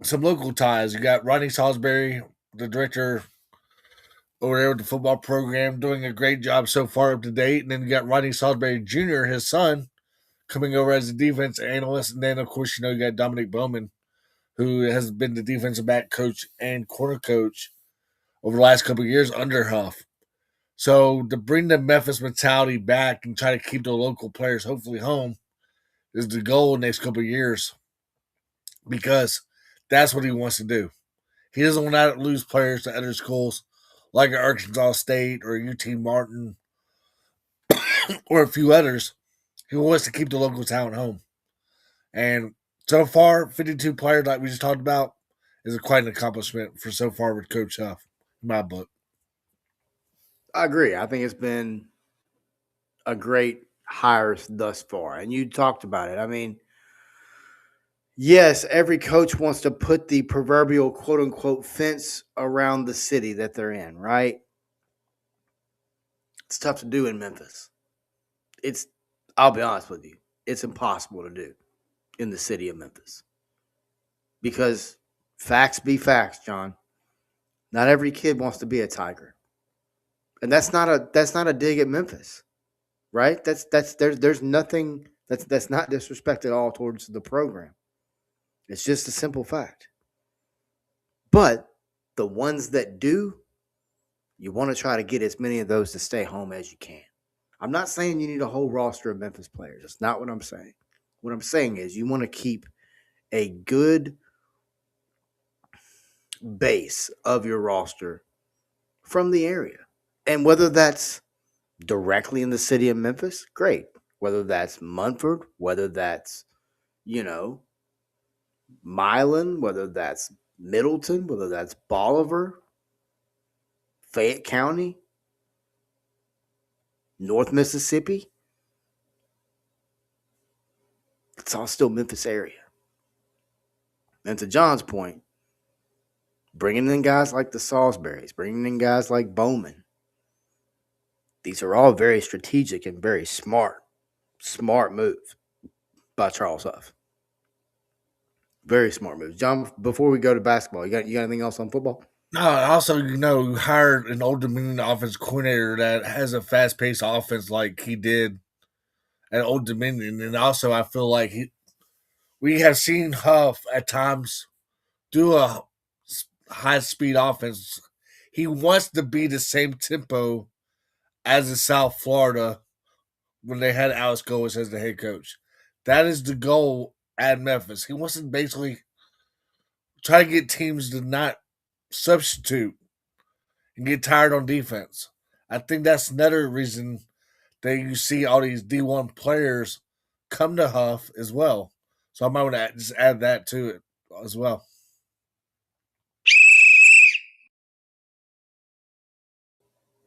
[SPEAKER 2] some local ties. You got Ronnie Salisbury, the director over there with the football program, doing a great job so far up to date. And then you got Ronnie Salisbury Jr., his son, coming over as a defense analyst. And then, of course, you got Dominic Bowman, who has been the defensive back coach and corner coach over the last couple of years under Huff. So to bring the Memphis mentality back and try to keep the local players hopefully home is the goal next couple of years because that's what he wants to do. He doesn't want to lose players to other schools like Arkansas State or UT Martin or a few others. He wants to keep the local talent home. And so far, 52 players like we just talked about is quite an accomplishment for so far with Coach Huff, in my book.
[SPEAKER 1] I agree. I think it's been a great hire thus far. And you talked about it. I mean, yes, every coach wants to put the proverbial quote unquote fence around the city that they're in, right? It's tough to do in Memphis. I'll be honest with you, it's impossible to do in the city of Memphis. Because facts be facts, John. Not every kid wants to be a Tiger. And that's not a dig at Memphis. Right? There's nothing that's not disrespect at all towards the program. It's just a simple fact. But the ones that do, you want to try to get as many of those to stay home as you can. I'm not saying you need a whole roster of Memphis players. That's not what I'm saying. What I'm saying is you want to keep a good base of your roster from the area. And whether that's directly in the city of Memphis, great. Whether that's Munford, whether that's, Milan, whether that's Middleton, whether that's Bolivar, Fayette County, North Mississippi, it's all still Memphis area. And to John's point, bringing in guys like the Salisburys, bringing in guys like Bowman, these are all very strategic and very smart moves by Charles Huff. Very smart moves. John, before we go to basketball, you got anything else on football?
[SPEAKER 2] No, also, you hired an Old Dominion offense coordinator that has a fast-paced offense like he did at Old Dominion. And also, I feel like we have seen Huff at times do a high-speed offense. He wants to be the same tempo as in South Florida when they had Alex Goes as the head coach. That is the goal at Memphis. He wants to basically try to get teams to not substitute and get tired on defense. I think that's another reason that you see all these D1 players come to Huff as well. So I might want to just add that to it as well.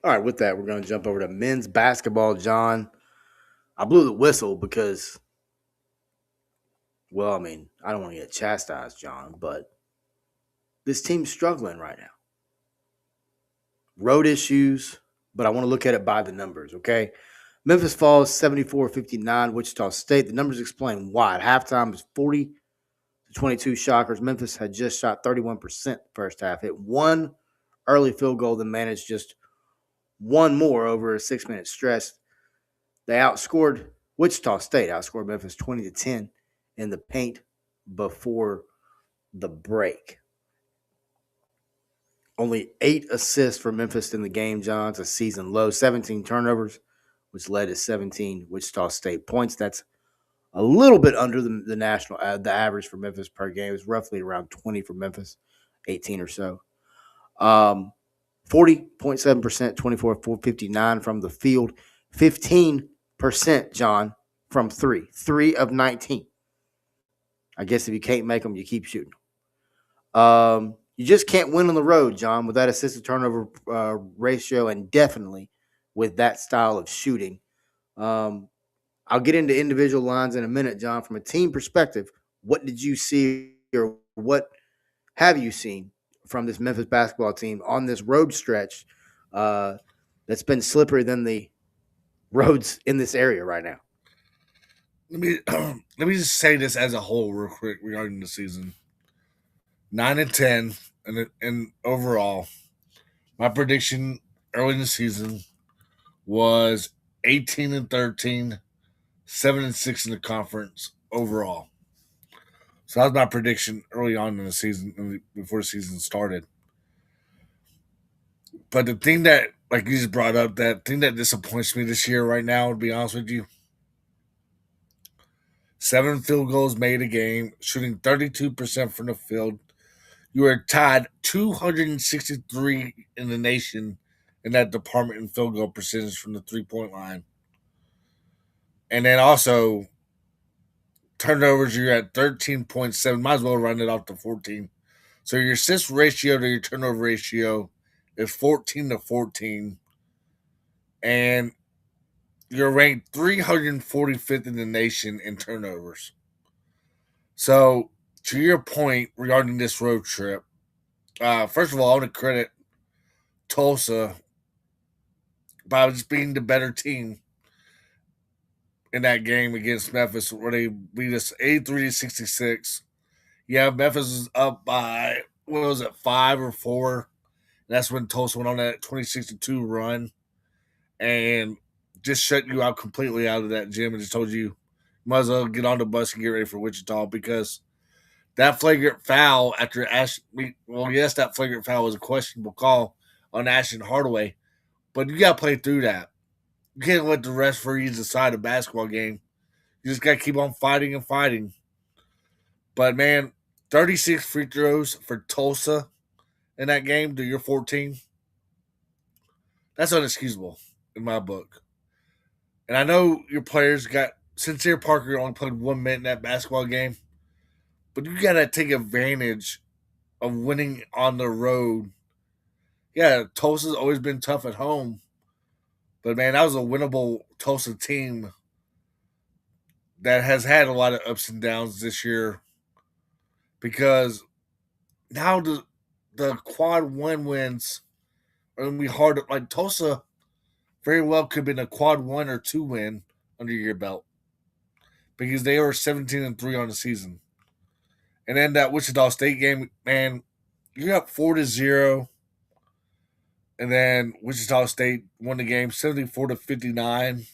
[SPEAKER 1] All right, with that, we're going to jump over to men's basketball, John. I blew the whistle because, well, I mean, I don't want to get chastised, John, but this team's struggling right now. Road issues, but I want to look at it by the numbers, okay? Memphis falls 74-59, Wichita State. The numbers explain why. At halftime, it's 40-22 Shockers. Memphis had just shot 31% first half. Hit one early field goal, then managed just one more over a 6-minute stretch. They outscored Wichita State, outscored Memphis 20-10 in the paint before the break. Only 8 assists for Memphis in the game, John. It's a season low. 17 turnovers, which led to 17 Wichita State points. That's a little bit under the national the average for Memphis per game. It's roughly around 20 for Memphis, 18 or so. 40.7%, 24-459 from the field, 15%, John, from 3 of 19. I guess if you can't make them, you keep shooting. You just can't win on the road, John, with that assist to turnover ratio, and definitely with that style of shooting. I'll get into individual lines in a minute, John. From a team perspective, what did you see or what have you seen from this Memphis basketball team on this road stretch that's been slipperier than the roads in this area right now?
[SPEAKER 2] Let me just say this as a whole real quick regarding the season. 9-10 and overall. My prediction early in the season was 18-13, 7-6 in the conference overall. So that was my prediction early on in the season, before the season started. But the thing that, like you just brought up, that thing that disappoints me this year right now, to be honest with you, 7 field goals made a game, shooting 32% from the field. You are tied 263 in the nation in that department in field goal percentage from the 3-point line. And then also, turnovers, you're at 13.7. Might as well run it off to 14. So your assist ratio to your turnover ratio is 14-14. And you're ranked 345th in the nation in turnovers. So, to your point regarding this road trip, first of all, I want to credit Tulsa by just being the better team in that game against Memphis, where they beat us 83-66. Yeah, Memphis was up by, what was it, 5 or 4. That's when Tulsa went on that 26-2 run and just shut you out completely out of that gym and just told you might as well get on the bus and get ready for Wichita, because that flagrant foul after that flagrant foul was a questionable call on Ashton Hardaway, but you got to play through that. You can't let the referees decide a basketball game. You just got to keep on fighting and fighting. But, man, 36 free throws for Tulsa in that game to your 14, that's unexcusable in my book. And I know your players got Sincere Parker only played 1 minute in that basketball game, but you got to take advantage of winning on the road. Yeah, Tulsa's always been tough at home, but man, that was a winnable Tulsa team that has had a lot of ups and downs this year, because now the quad 1 wins are going to be hard. Like, Tulsa very well could have been a quad 1 or 2 win under your belt, because they were 17-3 on the season. And then that Wichita State game, man, you're up 4-0. And then Wichita State won the game 74-59.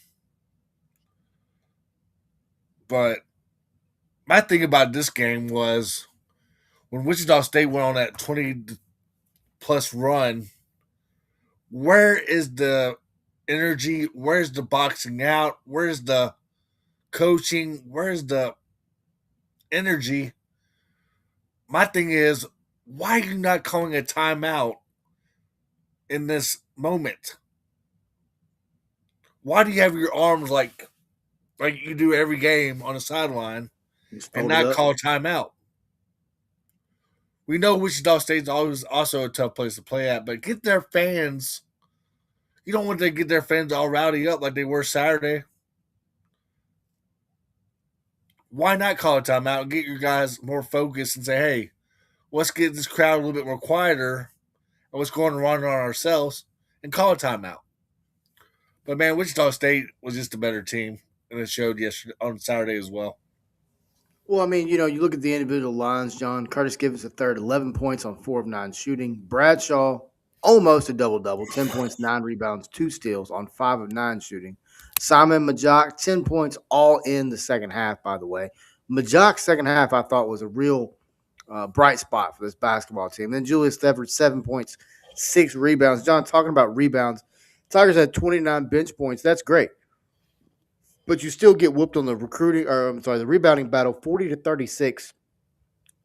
[SPEAKER 2] But my thing about this game was when Wichita State went on that 20-plus run, where is the energy? Where's the boxing out? Where's the coaching? Where's the energy. My thing is, why are you not calling a timeout in this moment? Why do you have your arms like you do every game on the sideline
[SPEAKER 1] Just
[SPEAKER 2] and
[SPEAKER 1] fold it
[SPEAKER 2] not
[SPEAKER 1] up.
[SPEAKER 2] call a timeout? We know Wichita State's always also a tough place to play at, but get their fans. You don't want to get their fans all rowdy up like they were Saturday. Why not call a timeout and get your guys more focused and say, hey, let's get this crowd a little bit more quieter and what's going on ourselves and call a timeout. But man, Wichita State was just a better team, and it showed yesterday on Saturday as well.
[SPEAKER 1] Well, I mean, you look at the individual lines, John. Curtis Givens, the third, 11 points on 4 of 9 shooting. Bradshaw, almost a double-double, 10 points, 9 rebounds, 2 steals on 5 of 9 shooting. Simon Majok, 10 points all in the second half, by the way. Majok's second half, I thought, was a real bright spot for this basketball team. Then Julius Stafford, 7 points, 6 rebounds. John, talking about rebounds, Tigers had 29 bench points. That's great. But you still get whooped on the the rebounding battle, 40-36.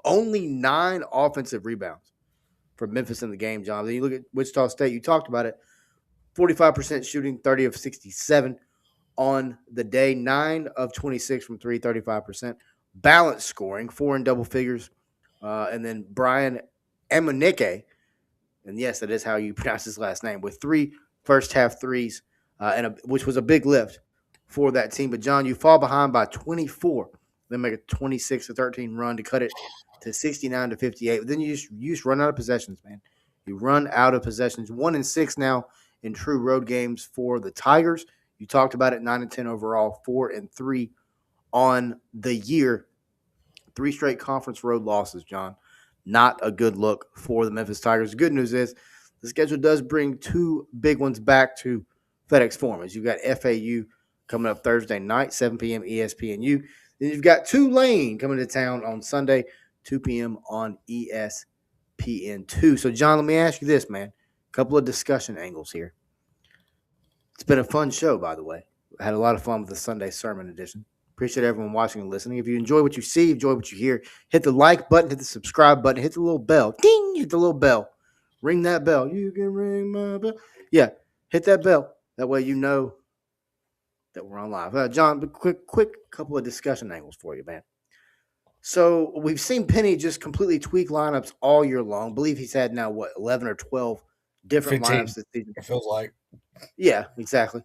[SPEAKER 1] Only 9 offensive rebounds for Memphis in the game, John. Then you look at Wichita State, you talked about it, 45% shooting, 30 of 67 on the day, 9 of 26 from 3, 35%. Balanced scoring, 4 in double figures. And then Brian Emenike, and yes, that is how you pronounce his last name, with 3 first half threes, which was a big lift for that team. But, John, you fall behind by 24. Then make a 26-13 run to cut it to 69-58. But then you just run out of possessions, man. You run out of possessions. 1-6 now in true road games for the Tigers. You talked about it, 9-10 overall, 4-3 on the year. 3 straight conference road losses, John. Not a good look for the Memphis Tigers. The good news is the schedule does bring 2 big ones back to FedEx Forum. As you've got FAU coming up Thursday night, 7 p.m. ESPNU. Then you've got Tulane coming to town on Sunday, 2 p.m. on ESPN2. So, John, let me ask you this, man. A couple of discussion angles here. It's been a fun show, by the way. I had a lot of fun with the Sunday sermon edition. Appreciate everyone watching and listening. If you enjoy what you see, enjoy what you hear, hit the like button, hit the subscribe button, hit the little bell. Ding! Hit the little bell. Ring that bell. You can ring my bell. Yeah, hit that bell. That way you know that we're on live. John, quick couple of discussion angles for you, man. So we've seen Penny just completely tweak lineups all year long. I believe he's had now, 11 or 12 different
[SPEAKER 2] 15,
[SPEAKER 1] lineups this season.
[SPEAKER 2] it feels like.
[SPEAKER 1] Yeah, exactly.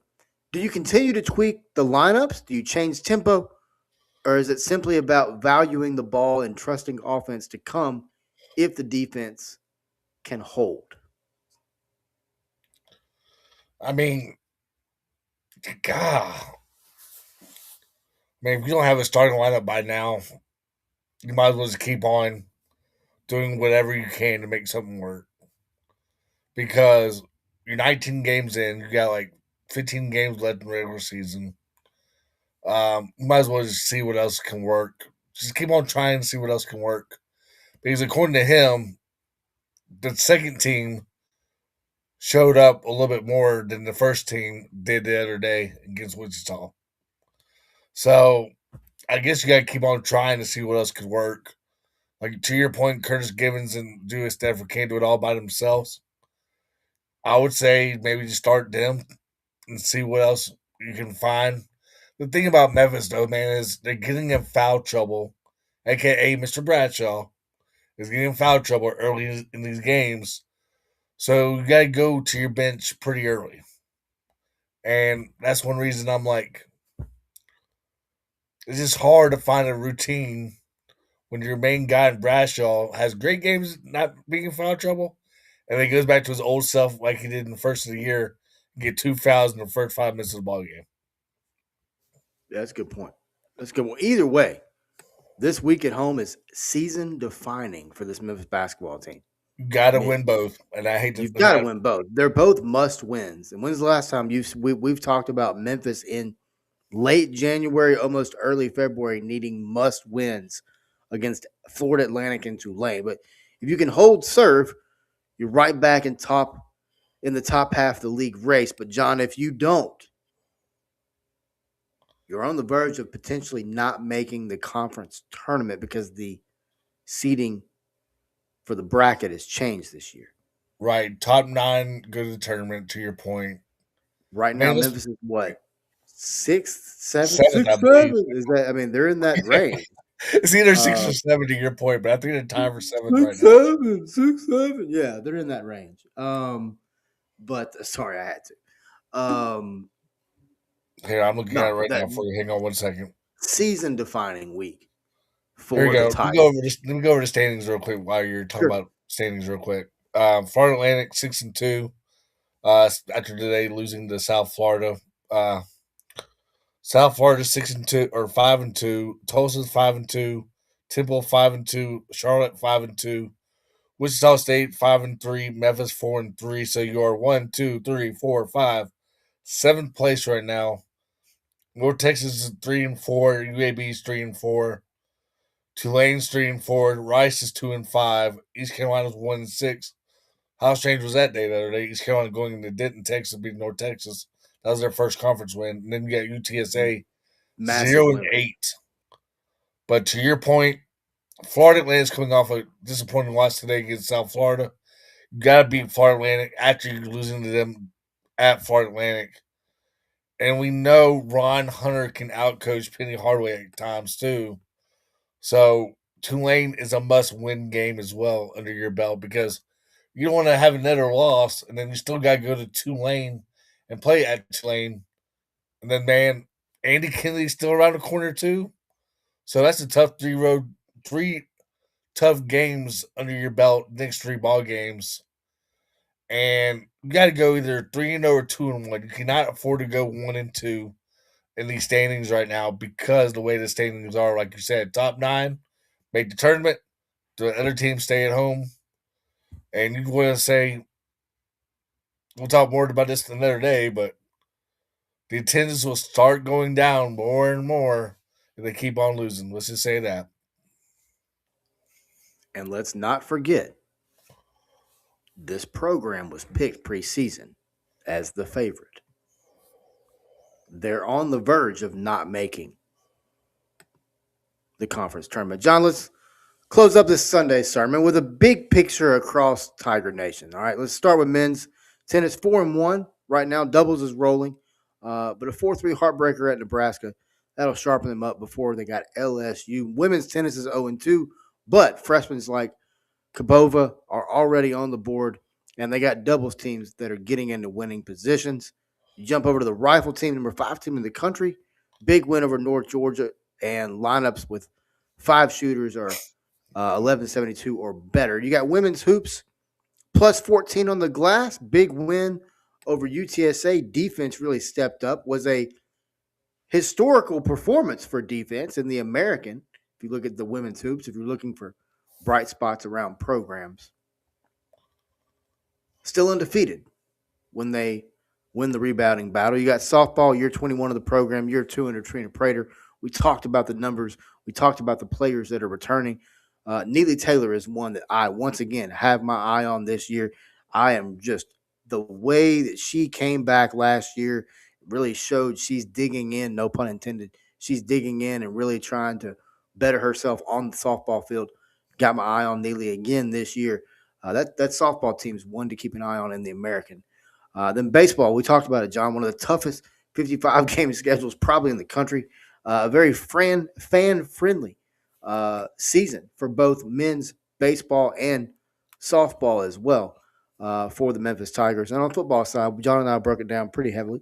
[SPEAKER 1] Do you continue to tweak the lineups? Do you change tempo? Or is it simply about valuing the ball and trusting offense to come if the defense can hold?
[SPEAKER 2] I mean, God. I mean, if you don't have a starting lineup by now, you might as well just keep on doing whatever you can to make something work. Because you're 19 games in, you got like 15 games left in the regular season. You might as well just see what else can work. Just keep on trying to see what else can work. Because according to him, the second team showed up a little bit more than the first team did the other day against Wichita. So I guess you got to keep on trying to see what else could work. Like to your point, Curtis Givens and Julius Stafford can't do it all by themselves. I would say maybe just start them and see what else you can find. The thing about Memphis, though, man, is they're getting in foul trouble, aka Mr. Bradshaw is getting in foul trouble early in these games. So you got to go to your bench pretty early. And that's one reason I'm like, it's just hard to find a routine when your main guy in Bradshaw has great games not being in foul trouble, and then he goes back to his old self like he did in the first of the year, get 2 fouls in the first 5 minutes of the ball game.
[SPEAKER 1] Yeah, that's a good point. That's a good one. Either way, this week at home is season defining for this Memphis basketball team.
[SPEAKER 2] You got to win both, and I hate to.
[SPEAKER 1] You've got to win both. They're both must wins. And when's the last time we've talked about Memphis in late January, almost early February, needing must wins against Florida Atlantic and Tulane? But if you can hold serve, you're right back in the top half of the league race. But John, if you don't, you're on the verge of potentially not making the conference tournament because the seeding for the bracket has changed this year.
[SPEAKER 2] Right. Top 9 go to the tournament, to your point.
[SPEAKER 1] Right
[SPEAKER 2] I
[SPEAKER 1] now,
[SPEAKER 2] mean,
[SPEAKER 1] Memphis is what? Sixth, seventh,
[SPEAKER 2] seventh, I
[SPEAKER 1] sixth,
[SPEAKER 2] believe.
[SPEAKER 1] seventh. Is that? I mean, they're in that range.
[SPEAKER 2] It's either 6
[SPEAKER 1] Uh,
[SPEAKER 2] or 7 to your point, but I think they're tied for 7th right
[SPEAKER 1] six,
[SPEAKER 2] now.
[SPEAKER 1] seven, 6, 7. Yeah, they're in that range. But sorry, I had to.
[SPEAKER 2] Here, I'm looking at it
[SPEAKER 1] No,
[SPEAKER 2] right
[SPEAKER 1] that
[SPEAKER 2] now for you. Hang on 1 second.
[SPEAKER 1] season defining week
[SPEAKER 2] Here we
[SPEAKER 1] for the
[SPEAKER 2] go. Let me
[SPEAKER 1] Tigers.
[SPEAKER 2] let me go over the standings real quick while you're talking
[SPEAKER 1] Sure.
[SPEAKER 2] about standings real quick. Florida Atlantic 6-2. After today losing to South Florida. South Florida 6-2 or 5-2. Tulsa's 5-2. Temple 5-2. Charlotte 5-2. Wichita State 5-3. Memphis 4-3. So you are 1, 2, 3, 4, 5, 7th place right now. North Texas is 3-4. UAB is 3-4. Tulane's 3-4. Rice is 2-5. East Carolina's 1-6. How strange was that day the other day? East Carolina going into Denton, Texas, beating North Texas. That was their first conference win. And then you got UTSA
[SPEAKER 1] Massive win.
[SPEAKER 2] 0-8. But to your point, Florida Atlantic is coming off a disappointing loss today against South Florida. You got to beat Florida Atlantic after you're losing to them at Florida Atlantic. And we know Ron Hunter can outcoach Penny Hardaway at times too. So Tulane is a must-win game as well under your belt because you don't want to have another loss, and then you still got to go to Tulane and play at Tulane. And then, man, Andy Kennedy's still around the corner too. So that's a tough three tough games under your belt, next 3 ball games. And you got to go either 3-0 or 2-1. You cannot afford to go 1-2 in these standings right now because the way the standings are, like you said, top 9 make the tournament, the other teams stay at home. And you want to say, we'll talk more about this another day, but the attendance will start going down more and more if they keep on losing. Let's just say that.
[SPEAKER 1] And let's not forget, this program was picked preseason as the favorite. They're on the verge of not making the conference tournament. John, let's close up this Sunday sermon with a big picture across Tiger Nation. All right, let's start with men's tennis. 4-1 right now. Doubles is rolling, but a 4-3 heartbreaker at Nebraska. That'll sharpen them up before they got LSU. Women's tennis is 0-2, but freshmen like Kabova are already on the board, and they got doubles teams that are getting into winning positions. You jump over to the rifle team, number 5 team in the country. Big win over North Georgia, and lineups with 5 shooters are 1172 or better. You got women's hoops, plus 14 on the glass. Big win over UTSA. Defense really stepped up. Was a historical performance for defense in the American. If you look at the women's hoops, if you're looking for bright spots around programs, still undefeated when they win the rebounding battle. You got softball, year 21 of the program, year 2 under Trina Prater. We talked about the numbers. We talked about the players that are returning. Neely Taylor is one that I, once again, have my eye on this year. I am just the way that she came back last year really showed she's digging in, no pun intended. She's digging in and really trying to better herself on the softball field. Got my eye on Neely again this year. That softball team's one to keep an eye on in the American. Then baseball, we talked about it, John. One of the toughest 55-game schedules probably in the country. A very fan-friendly season for both men's baseball and softball as well for the Memphis Tigers. And on the football side, John and I broke it down pretty heavily.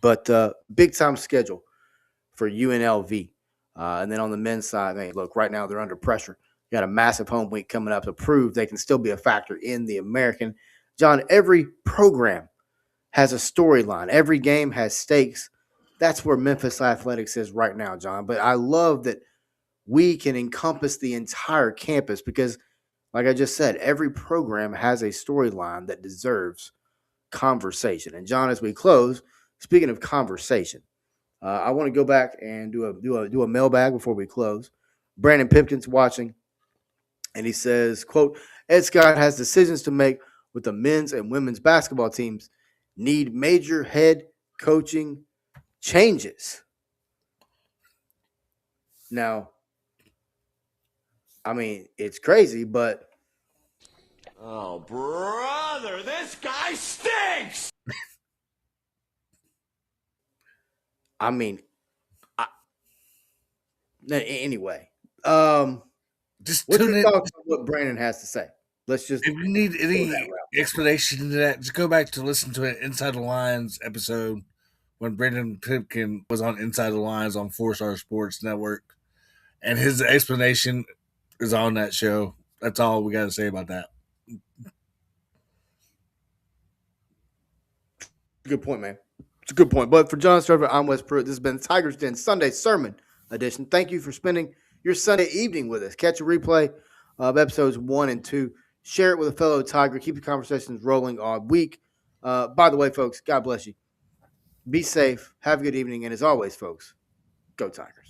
[SPEAKER 1] But big-time schedule for UNLV. And then on the men's side, hey, look, right now they're under pressure. Got a massive home week coming up to prove they can still be a factor in the American. John, every program has a storyline. Every game has stakes. That's where Memphis Athletics is right now, John. But I love that we can encompass the entire campus because, like I just said, every program has a storyline that deserves conversation. And John, as we close, speaking of conversation, I want to go back and do a mailbag before we close. Brandon Pipkin's watching, and he says, quote, Ed Scott has decisions to make with the men's and women's basketball teams, need major head coaching changes. Now, I mean, it's crazy, but
[SPEAKER 4] Oh, brother, this guy stinks!
[SPEAKER 1] I mean, anyway.
[SPEAKER 2] Just
[SPEAKER 1] What's
[SPEAKER 2] tune
[SPEAKER 1] your
[SPEAKER 2] in.
[SPEAKER 1] thoughts on what Brandon has to say? Let's just
[SPEAKER 2] If you need any
[SPEAKER 1] that route.
[SPEAKER 2] explanation to that, just go back to listen to an Inside the Lines episode when Brendan Pipkin was on Inside the Lines on 4-Star Sports Network. And his explanation is on that show. That's all we got to say about that.
[SPEAKER 1] Good point, man. It's a good point. But for John Sturver, I'm Wes Pruitt. This has been Tigers Den Sunday Sermon Edition. Thank you for spending your Sunday evening with us. Catch a replay of episodes 1 and 2. Share it with a fellow Tiger. Keep the conversations rolling all week. By the way, folks, God bless you. Be safe. Have a good evening. And as always, folks, go Tigers.